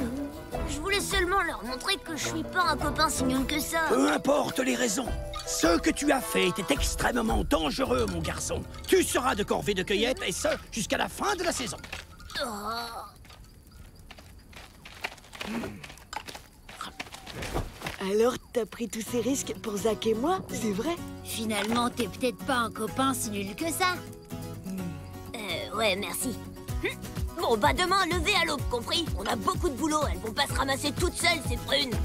S5: Je voulais seulement leur montrer que je suis pas un copain si nul que ça.
S4: Peu importe les raisons. Ce que tu as fait était extrêmement dangereux, mon garçon. Tu seras de corvée de cueillette, et ce, jusqu'à la fin de la saison.
S2: Alors, t'as pris tous ces risques pour Zach et moi, c'est vrai?
S1: Finalement, t'es peut-être pas un copain si nul que ça.
S5: Ouais, merci. Bon, bah demain, lever à l'aube, compris? On a beaucoup de boulot, elles vont pas se ramasser toutes seules, ces prunes.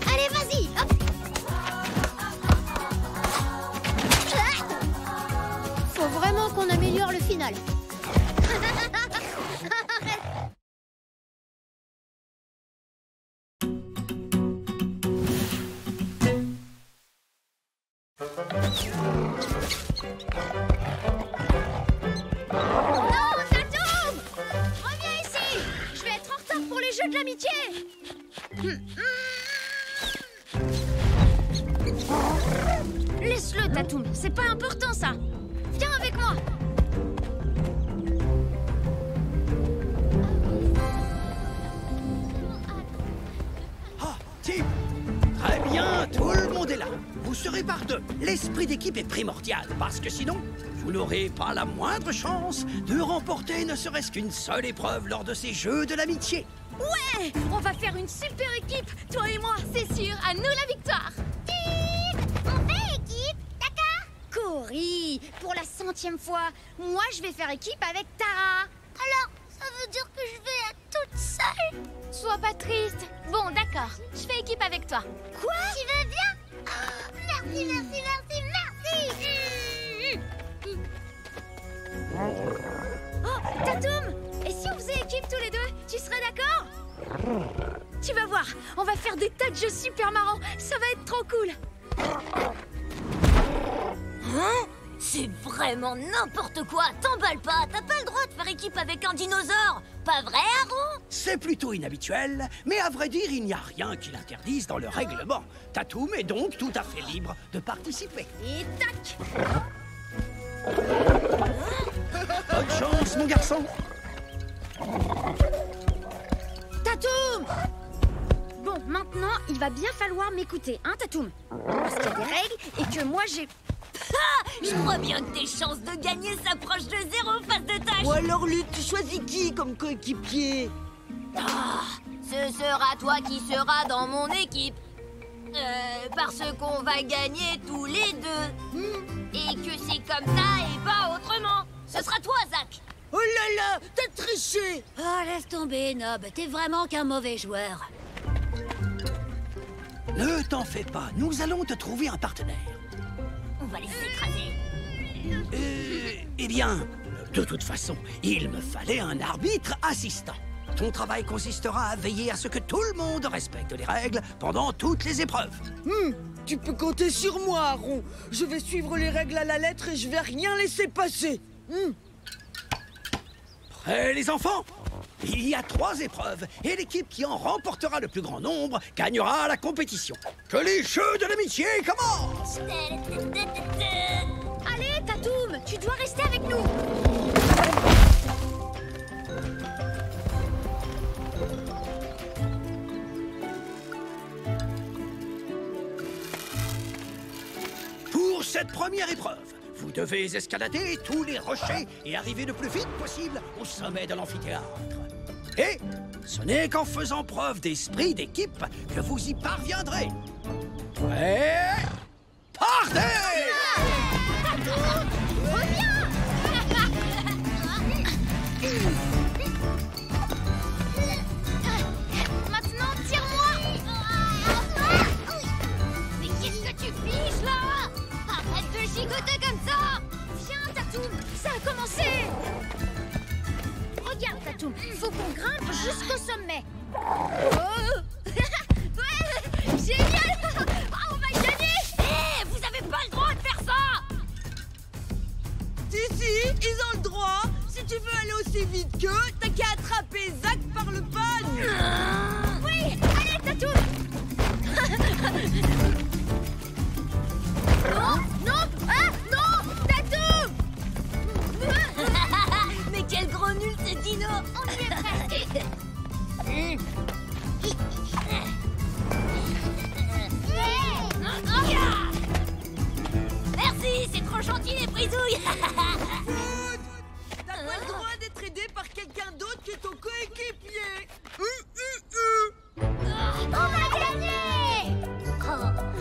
S6: Allez, vas-y, hop. Faut vraiment qu'on améliore le final.
S8: De l'amitié. Laisse-le, Tatoum. C'est pas important, ça. Viens avec moi.
S4: Ah, Tim! Très bien, tout le monde est là. Vous serez par deux. L'esprit d'équipe est primordial, parce que sinon, vous n'aurez pas la moindre chance de remporter ne serait-ce qu'une seule épreuve lors de ces Jeux de l'amitié.
S8: Ouais, on va faire une super équipe, toi et moi, c'est sûr, à nous la victoire.
S7: On fait équipe, d'accord?
S6: Cory, pour la 100e fois, moi je vais faire équipe avec Tara.
S7: Alors, ça veut dire que je vais être toute seule?
S8: Sois pas triste. Bon, d'accord, je fais équipe avec toi.
S7: Quoi? Tu veux bien? Oh, merci, merci, merci, merci.
S8: Oh, Tatoum, et si on faisait équipe tous les deux? Tu serais d'accord? Tu vas voir, on va faire des tas de jeux super marrants. Ça va être trop cool.
S5: Hein? C'est vraiment n'importe quoi. T'emballes pas, t'as pas le droit de faire équipe avec un dinosaure. Pas vrai, Aaron?
S4: C'est plutôt inhabituel, mais à vrai dire, il n'y a rien qui l'interdise dans le règlement. Tatoum est donc tout à fait libre de participer.
S8: Et tac!
S4: Bonne chance, mon garçon.
S6: Tatoum! Bon, maintenant, il va bien falloir m'écouter, hein, Tatoum? Parce qu'il y a des règles et que moi, j'ai...
S5: Ah! Je crois bien que tes chances de gagner s'approchent de zéro face de tâche.
S2: Ou alors, Luc, tu choisis qui comme coéquipier?
S5: Ah, ce sera toi qui seras dans mon équipe. Parce qu'on va gagner tous les deux. Et que c'est comme ça et pas autrement. Ce sera toi, Zach.
S2: Oh là là, t'as triché!
S1: Oh, laisse tomber, Nob. T'es vraiment qu'un mauvais joueur.
S4: Ne t'en fais pas, nous allons te trouver un partenaire.
S5: On va les écraser.
S4: Eh bien, de toute façon, il me fallait un arbitre assistant. Ton travail consistera à veiller à ce que tout le monde respecte les règles pendant toutes les épreuves.
S2: Tu peux compter sur moi, Aaron. Je vais suivre les règles à la lettre et je vais rien laisser passer.
S4: Prêts, les enfants? Il y a 3 épreuves et l'équipe qui en remportera le plus grand nombre gagnera la compétition. Que les Jeux de l'amitié commencent!
S8: Allez, Tatoum, tu dois rester avec nous.
S4: Pour cette première épreuve, vous devez escalader tous les rochers et arriver le plus vite possible au sommet de l'amphithéâtre. Et ce n'est qu'en faisant preuve d'esprit d'équipe que vous y parviendrez. Prêts? Partez!
S8: Maintenant, tire-moi. Mais qu'est-ce que tu fiches, là? Arrête de gigoter comme ça. Viens, Tatoum, ça a commencé.
S6: Regarde, Tatoum, faut qu'on grimpe jusqu'au sommet.
S8: Oh. Ouais, génial. On va gagner.
S5: grisouille.
S2: T'as pas le droit d'être aidé par quelqu'un d'autre que ton coéquipier.
S7: On va gagner!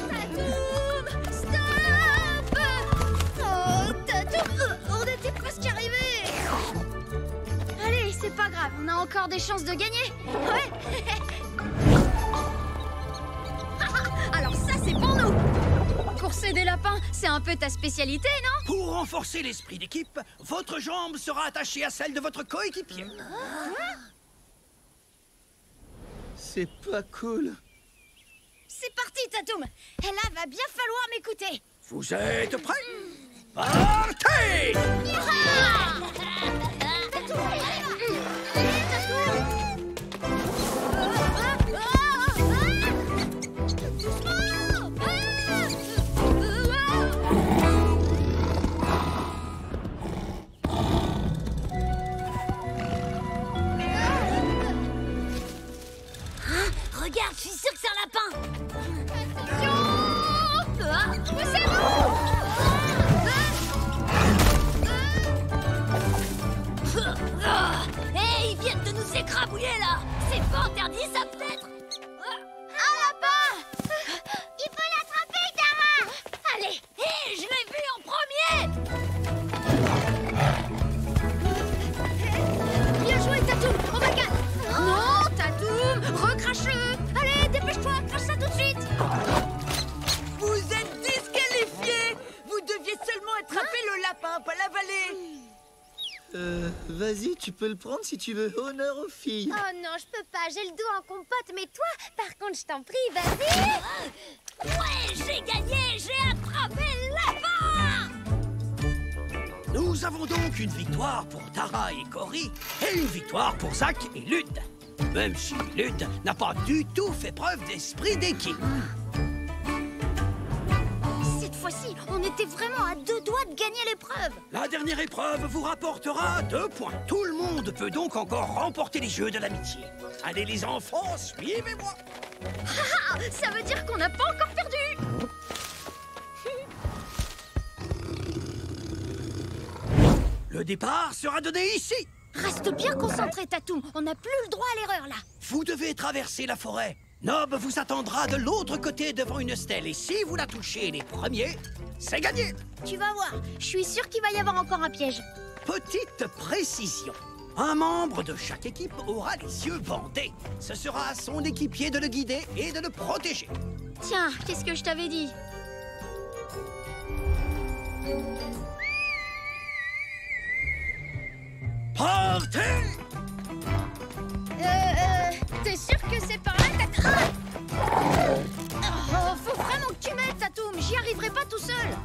S6: Tatoum! Stop! Oh, Tatoum! On était presque arrivés! Allez, c'est pas grave, on a encore des chances de gagner! Ouais! Alors ça, c'est pour nous! Courser des lapins, c'est un peu ta spécialité, non?
S4: Pour renforcer l'esprit d'équipe, votre jambe sera attachée à celle de votre coéquipier.
S10: C'est pas cool.
S6: C'est parti, Tatoum! Et là, va bien falloir m'écouter!
S4: Vous êtes prêts? Partez!
S5: Regarde, je suis sûre que c'est un lapin.
S6: C'est bon!
S5: Hé, ils viennent de nous écrabouiller là. C'est pas interdit ça peut-être.
S6: Un lapin!
S7: Il faut l'attraper, Dara!
S5: Allez, hé, je l'ai vu en premier.
S6: Bien joué, Tatoum! On va gagner! Non, Tatoum! Recrache-le! Allez, dépêche-toi! Crache ça tout de suite!
S2: Vous êtes disqualifiés. Vous deviez seulement attraper le lapin, pas l'avaler.
S10: Vas-y, tu peux le prendre si tu veux. Honneur aux filles.
S7: Oh non, je peux pas, j'ai le dos en compote, mais toi, par contre, je t'en prie, vas-y!
S5: Ouais, j'ai gagné, j'ai attrapé le lapin.
S4: Nous avons donc une victoire pour Tara et Cory et une victoire pour Zach et Lud. Même si Lud n'a pas du tout fait preuve d'esprit d'équipe.
S6: Cette fois-ci, on était vraiment à 2 doigts de gagner l'épreuve!
S4: La dernière épreuve vous rapportera 2 points. Tout le monde peut donc encore remporter les jeux de l'amitié. Allez les enfants, suivez-moi.
S6: Ah, ça veut dire qu'on n'a pas encore perdu!
S4: Le départ sera donné ici.
S6: Reste bien concentré, Tatoum. On n'a plus le droit à l'erreur, là.
S4: Vous devez traverser la forêt. Nob vous attendra de l'autre côté devant une stèle. Et si vous la touchez les premiers, c'est gagné.
S6: Tu vas voir. Je suis sûre qu'il va y avoir encore un piège.
S4: Petite précision. Un membre de chaque équipe aura les yeux bandés. Ce sera à son équipier de le guider et de le protéger.
S6: Tiens, qu'est-ce que je t'avais dit?
S4: Partez!
S6: T'es sûr que c'est par là, Tatoum? Oh, faut vraiment que tu m'aides, Tatoum. J'y arriverai pas tout seul.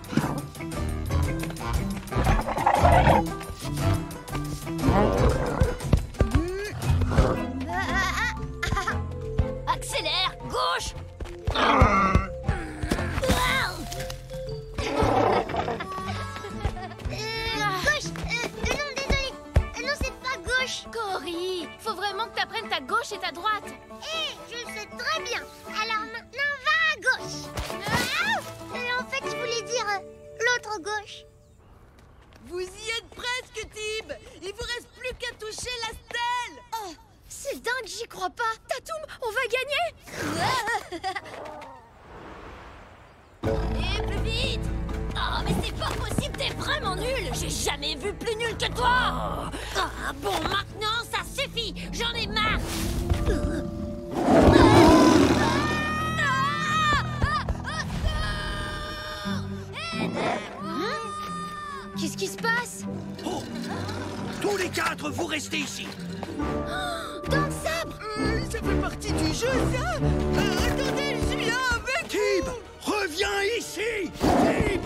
S5: Accélère, gauche.
S7: Gauche! Non, désolé! Non, c'est pas gauche!
S8: Cory, faut vraiment que t'apprennes ta gauche et ta droite.
S7: Je le sais très bien! Alors maintenant, va à gauche! En fait, je voulais dire l'autre gauche.
S2: Vous y êtes presque, Tib. Il vous reste plus qu'à toucher la stèle.
S6: Oh, c'est dingue, j'y crois pas. Tatoum, on va gagner.
S5: Et plus vite. Oh, mais c'est pas possible, t'es vraiment nul. J'ai jamais vu plus nul que toi. Ah, bon, maintenant, ça suffit. J'en ai marre.
S6: Qu'est-ce qui se passe?
S4: Oh! Tous les 4, vous restez ici.
S6: Dans le sabre.
S2: Ça fait partie du jeu, ça. Attendez, je viens avec.
S4: Tib, reviens ici. Tib.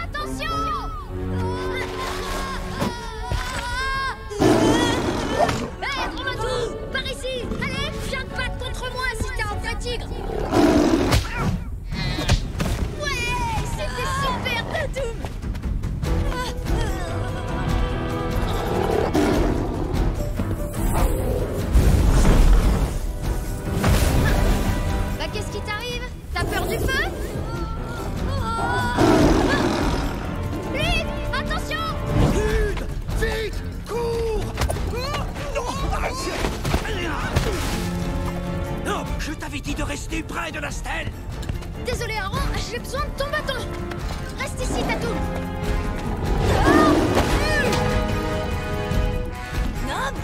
S6: Attention! Hé, Dromatou! Par ici! Allez, viens te battre contre moi si t'es un vrai tigre! Ouais! C'était super, Tatoum! t'arrive? T'as peur du feu? Lude, attention!
S4: Lude! Vite! Cours! Non, je t'avais dit de rester près de la stèle.
S6: Désolé, Aaron, j'ai besoin de ton bâton. Reste ici, Tatoum.
S5: Nob!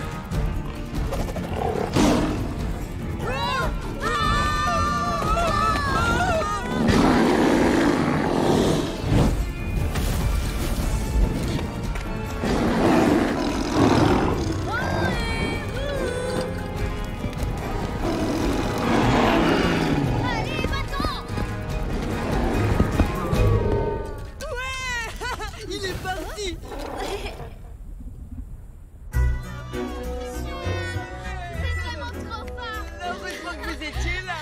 S6: Allez, bâton!
S2: Il est parti.
S6: C'est vraiment trop fort.
S2: Heureusement que vous étiez là.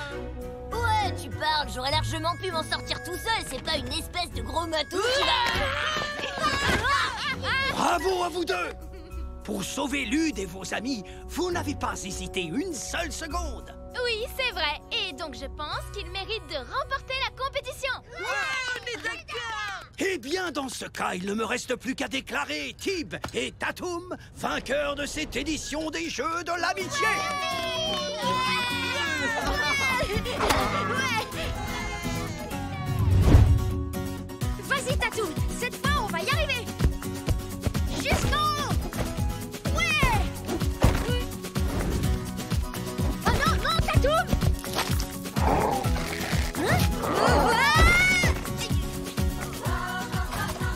S5: Ouais, tu parles, j'aurais largement pu m'en sortir tout seul. C'est pas une espèce de gros matou qui va...
S4: Bravo à vous deux! Pour sauver Lude et vos amis, vous n'avez pas hésité une seule seconde.
S8: Oui, c'est vrai. Et donc je pense qu'il mérite de remporter la compétition.
S2: On est d'accord.
S4: Eh bien, dans ce cas, il ne me reste plus qu'à déclarer Tib et Tatoum vainqueurs de cette édition des Jeux de l'Amitié.
S6: Vas-y, Tatoum. Cette fois, on va y arriver. Jusqu'en haut. Ouais. Oh non, non, Tatoum.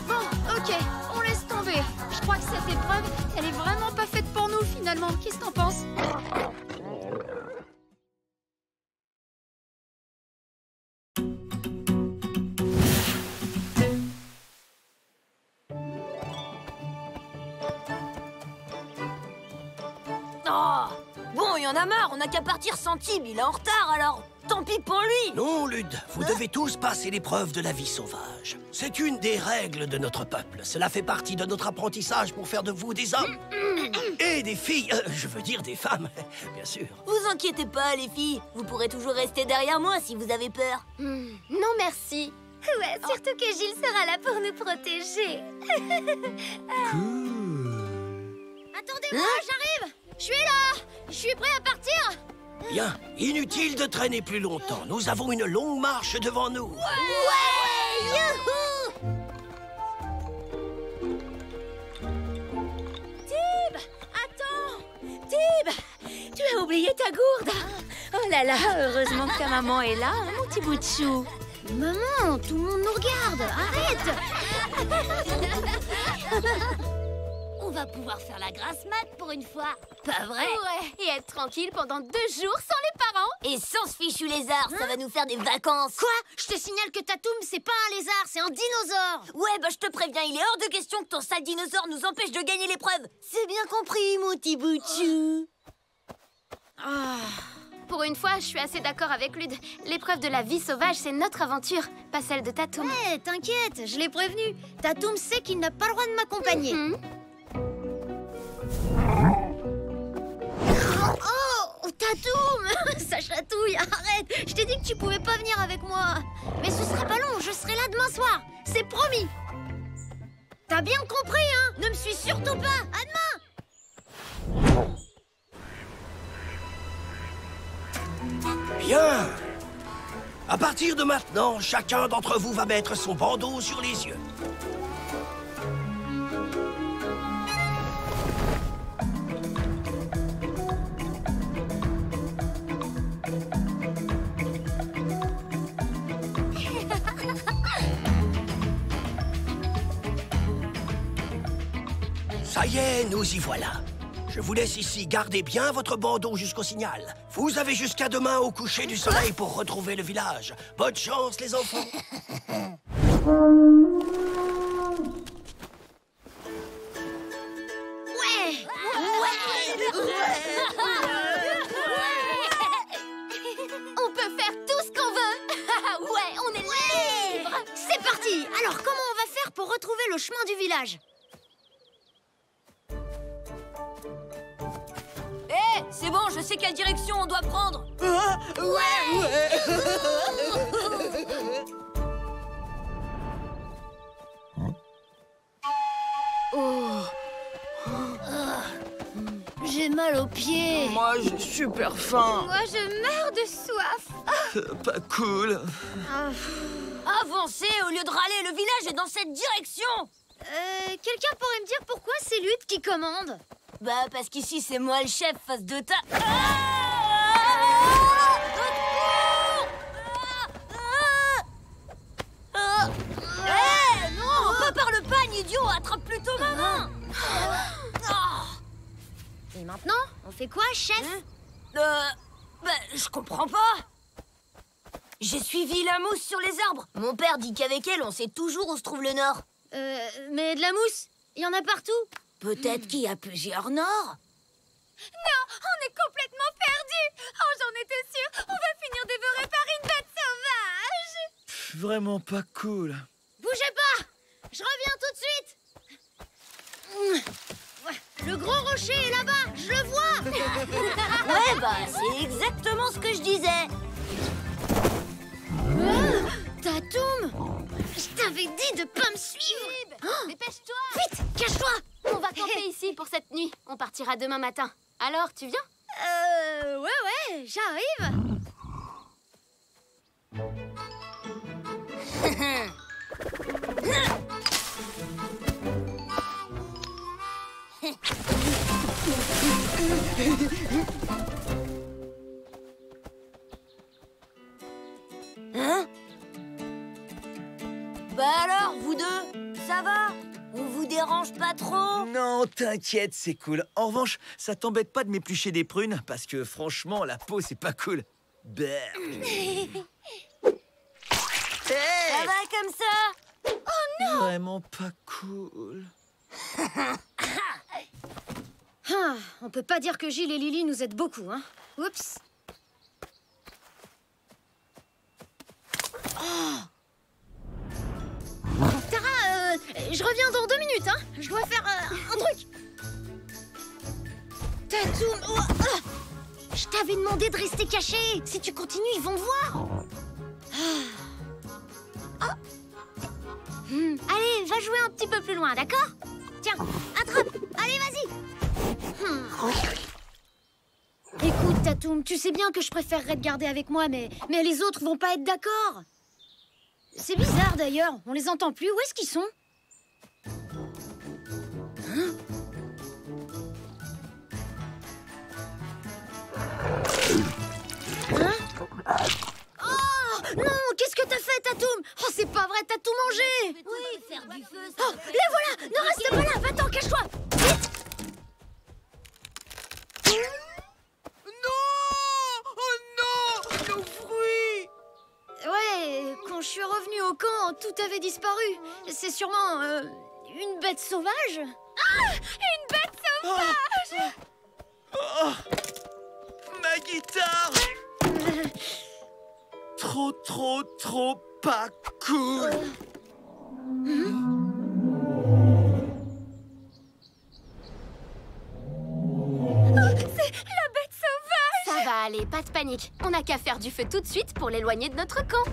S6: Bon, ok, on laisse tomber. Je crois que cette épreuve, elle est vraiment pas faite pour nous, finalement. Qu'est-ce que t'en penses?
S5: Oh bon, il y en a marre, on n'a qu'à partir sans Tib, il est en retard alors. Tant pis pour lui.
S4: Non, Lude, vous devez tous passer l'épreuve de la vie sauvage. C'est une des règles de notre peuple. Cela fait partie de notre apprentissage pour faire de vous des hommes. Et des filles, je veux dire des femmes, bien sûr.
S5: Vous inquiétez pas, les filles. Vous pourrez toujours rester derrière moi si vous avez peur.
S8: Non, merci. Ouais, surtout que Gilles sera là pour nous protéger.
S6: Attendez-moi, j'arrive. Je suis là. Je suis prêt à partir.
S4: Bien, inutile de traîner plus longtemps. Nous avons une longue marche devant nous.
S5: Ouais,
S1: Tib, attends. Tib, tu as oublié ta gourde. Oh là là, heureusement que ta maman est là, hein, mon petit bout de chou.
S6: Maman, tout le monde nous regarde. Arrête.
S5: On va pouvoir faire la grasse mat pour une fois. Pas vrai?
S8: Ouais, et être tranquille pendant 2 jours sans les parents.
S5: Et sans ce fichu lézard, ça va nous faire des vacances.
S6: Quoi? Je te signale que Tatoum, c'est pas un lézard, c'est un dinosaure.
S5: Ouais, bah je te préviens, il est hors de question que ton sale dinosaure nous empêche de gagner l'épreuve. C'est bien compris, mon petit bout de chou.
S8: Pour une fois, je suis assez d'accord avec Lude. L'épreuve de la vie sauvage, c'est notre aventure, pas celle de Tatoum.
S6: Ouais, t'inquiète, je l'ai prévenu. Tatoum sait qu'il n'a pas le droit de m'accompagner. Oh, Tatoum. Ça chatouille, arrête. Je t'ai dit que tu pouvais pas venir avec moi. Mais ce sera pas long, je serai là demain soir. C'est promis. T'as bien compris, hein? Ne me suis surtout pas. À demain.
S4: Bien. À partir de maintenant, chacun d'entre vous va mettre son bandeau sur les yeux. Ça y est, nous y voilà. Je vous laisse ici, gardez bien votre bandeau jusqu'au signal. Vous avez jusqu'à demain au coucher du soleil pour retrouver le village. Bonne chance, les enfants.
S8: On peut faire tout ce qu'on veut. Ouais, on est libre.
S6: C'est parti. Alors, comment on va faire pour retrouver le chemin du village?
S5: c'est bon, je sais quelle direction on doit prendre.
S2: Ah, ouais.
S5: J'ai mal aux pieds.
S2: Moi, j'ai super faim.
S6: Moi, je meurs de soif.
S10: Pas cool.
S5: Avancez au lieu de râler, le village est dans cette direction.
S6: Quelqu'un pourrait me dire pourquoi c'est Lutte qui commande?
S5: Bah, parce qu'ici, c'est moi le chef face de ta... Non, pas par le pagne, idiot. Attrape plutôt ma main.
S6: Et maintenant, on fait quoi, chef?
S5: Bah, je comprends pas. J'ai suivi la mousse sur les arbres. Mon père dit qu'avec elle, on sait toujours où se trouve le nord.
S6: Mais de la mousse, il y en a partout.
S5: Peut-être qu'il y a plusieurs nords.
S8: Non, on est complètement perdus. Oh, j'en étais sûre. On va finir dévorés par une bête sauvage.
S10: Vraiment pas cool.
S6: Bougez pas! Je reviens tout de suite. Le gros rocher est là-bas, je le vois.
S5: Ouais, bah, c'est exactement ce que je disais.
S6: Tatoum! Je t'avais dit de pas me suivre.
S8: Dépêche-toi.
S6: Vite, cache-toi.
S8: On va camper ici pour cette nuit. On partira demain matin. Alors, tu viens?
S6: Ouais, j'arrive.
S5: Hein? Bah alors, vous deux, ça va? On vous dérange pas trop?
S10: Non, t'inquiète, c'est cool. En revanche, ça t'embête pas de m'éplucher des prunes? Parce que franchement, la peau, c'est pas cool. Hey,
S5: Ça va comme ça?
S10: vraiment pas cool.
S6: On peut pas dire que Gilles et Lily nous aident beaucoup, hein. Oups. Tara, je reviens dans 2 minutes, hein. Je dois faire un truc. Tatoum, je t'avais demandé de rester caché. Si tu continues, ils vont te voir. Allez, va jouer un petit peu plus loin, d'accord? Tiens, attrape. Allez, vas-y. Écoute, Tatoum, tu sais bien que je préférerais te garder avec moi, mais les autres vont pas être d'accord. C'est bizarre, d'ailleurs. On les entend plus. Où est-ce qu'ils sont? Oh non, qu'est-ce que t'as fait, Tatoum? Oh, c'est pas vrai, t'as tout mangé.
S5: Oui, faire du feu,
S6: Oh, les voilà. Ne reste pas là. Va-t'en, cache-toi. Vite.
S2: Non! Oh non! Nos fruits!
S6: Ouais, quand je suis revenue au camp, tout avait disparu. C'est sûrement une bête sauvage.
S8: Ah! Une bête sauvage!
S10: Oh, ma guitare! Trop pas cool!
S8: C'est la bête sauvage! Ça va aller, pas de panique. On n'a qu'à faire du feu tout de suite pour l'éloigner de notre camp.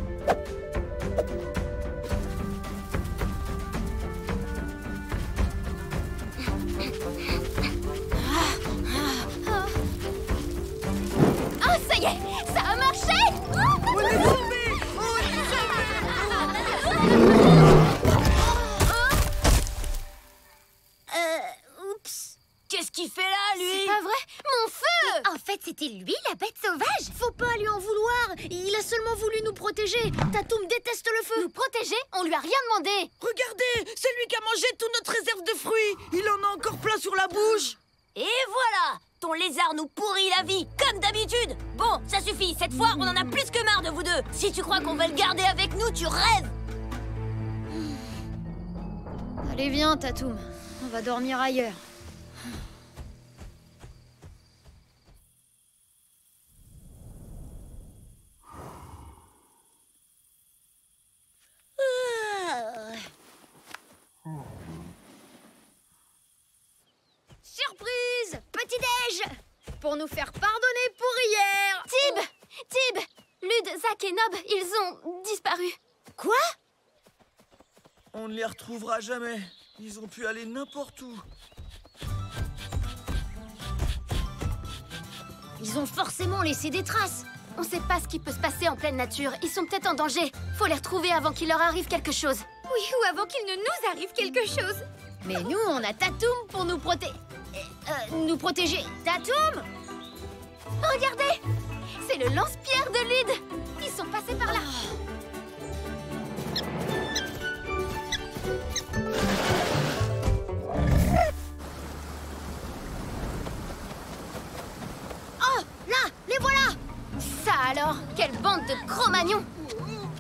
S8: Oh, ça y est! Ça a marché!
S2: On est tombés! On est
S6: Oups.
S5: Qu'est-ce qu'il fait là, lui?
S8: C'est pas vrai? Mon feu!
S6: En fait, c'était lui, la bête sauvage. Faut pas lui en vouloir. Il a seulement voulu nous protéger. Tatoum déteste le feu.
S8: Nous protéger? On lui a rien demandé!
S2: Regardez! C'est lui qui a mangé toute notre réserve de fruits! Il en a encore plein sur la bouche!
S5: Et voilà! Ton lézard nous pourrit la vie, comme d'habitude! Bon, ça suffit, cette fois, on en a plus que marre de vous deux! Si tu crois qu'on va le garder avec nous, tu rêves!
S6: Allez, viens, Tatoum. On va dormir ailleurs. Surprise! Petit-déj! pour nous faire pardonner pour hier.
S8: Tib, Lud, Zach et Nob, ils ont disparu.
S6: Quoi?
S10: On ne les retrouvera jamais. Ils ont pu aller n'importe où.
S6: Ils ont forcément laissé des traces.
S8: On sait pas ce qui peut se passer en pleine nature. Ils sont peut-être en danger. Faut les retrouver avant qu'il leur arrive quelque chose.
S6: Oui, ou avant qu'il ne nous arrive quelque chose. Mais nous, on a Tatoum pour nous protéger. Tatoum!
S8: Regardez! C'est le lance-pierre de Lud. Ils sont passés par là.
S6: Oh, là, les voilà!
S8: Ça alors, quelle bande de Cro-Magnons!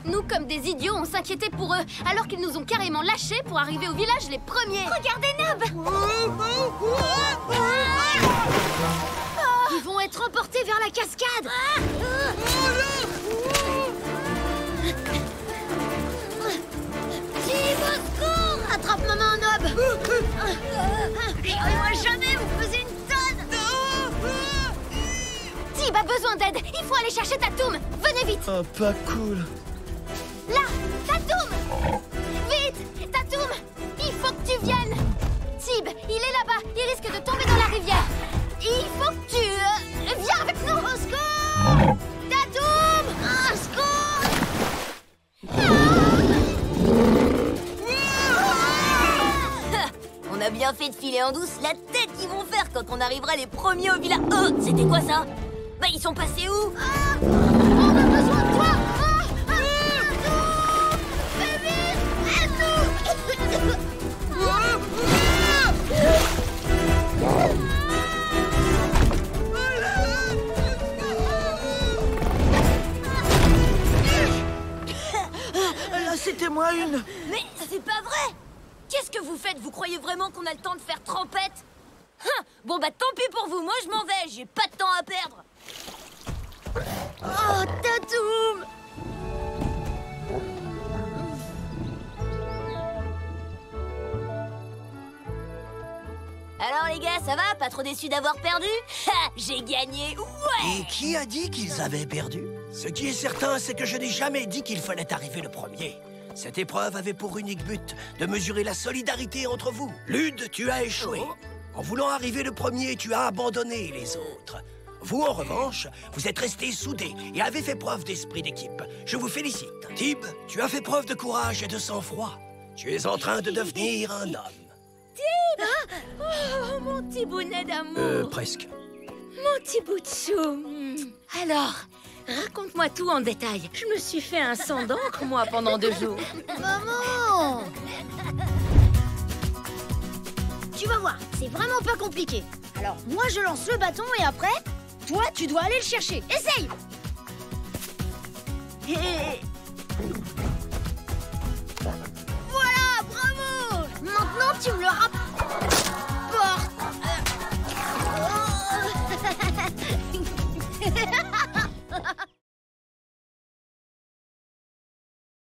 S8: Nous, comme des idiots, on s'inquiétait pour eux, alors qu'ils nous ont carrément lâchés pour arriver au village les premiers.
S6: Regardez Nob! Ils vont être emportés vers la cascade! Tib, au secours! Attrape maman Nob! Moi jamais, vous faisiez une tonne!
S8: Tib a besoin d'aide. Il faut aller chercher Tatoum. Venez vite.
S10: Oh, pas cool.
S8: Là, Tatoum! Vite, Tatoum! Il faut que tu viennes. Tib, il est là-bas. Il risque de tomber dans la rivière. Il faut que tu... viens avec nous. Au secours! Tatoum! Au secours!
S5: On a bien fait de filer en douce. La tête qu'ils vont faire quand on arrivera les premiers au village. Oh, c'était quoi ça? Bah, ils sont passés où?
S6: On a besoin de toi! Fais vite! Aide-nous!
S10: Là, c'était moi une.
S5: Mais c'est pas vrai! Qu'est-ce que vous faites? Vous croyez vraiment qu'on a le temps de faire trempette? Bon bah tant pis pour vous, moi je m'en vais, j'ai pas de temps à perdre.
S6: Oh, Tatoum!
S5: Alors les gars, ça va? Pas trop déçu d'avoir perdu? Ha! J'ai gagné, ouais!
S4: Et qui a dit qu'ils avaient perdu? Ce qui est certain, c'est que je n'ai jamais dit qu'il fallait arriver le premier. Cette épreuve avait pour unique but de mesurer la solidarité entre vous. Lud, tu as échoué. En voulant arriver le premier, tu as abandonné les autres. Vous, en revanche, vous êtes restés soudés et avez fait preuve d'esprit d'équipe. Je vous félicite. Tib, tu as fait preuve de courage et de sang-froid. Tu es en train de devenir un homme.
S1: Tib! Oh, mon petit bonnet d'amour!
S4: Presque.
S1: Mon petit bout de chou. Alors, raconte-moi tout en détail. Je me suis fait un sang d'encre, moi, pendant 2 jours.
S6: Maman! Tu vas voir, c'est vraiment pas compliqué. Alors, moi, je lance le bâton et après, toi, tu dois aller le chercher. Essaye!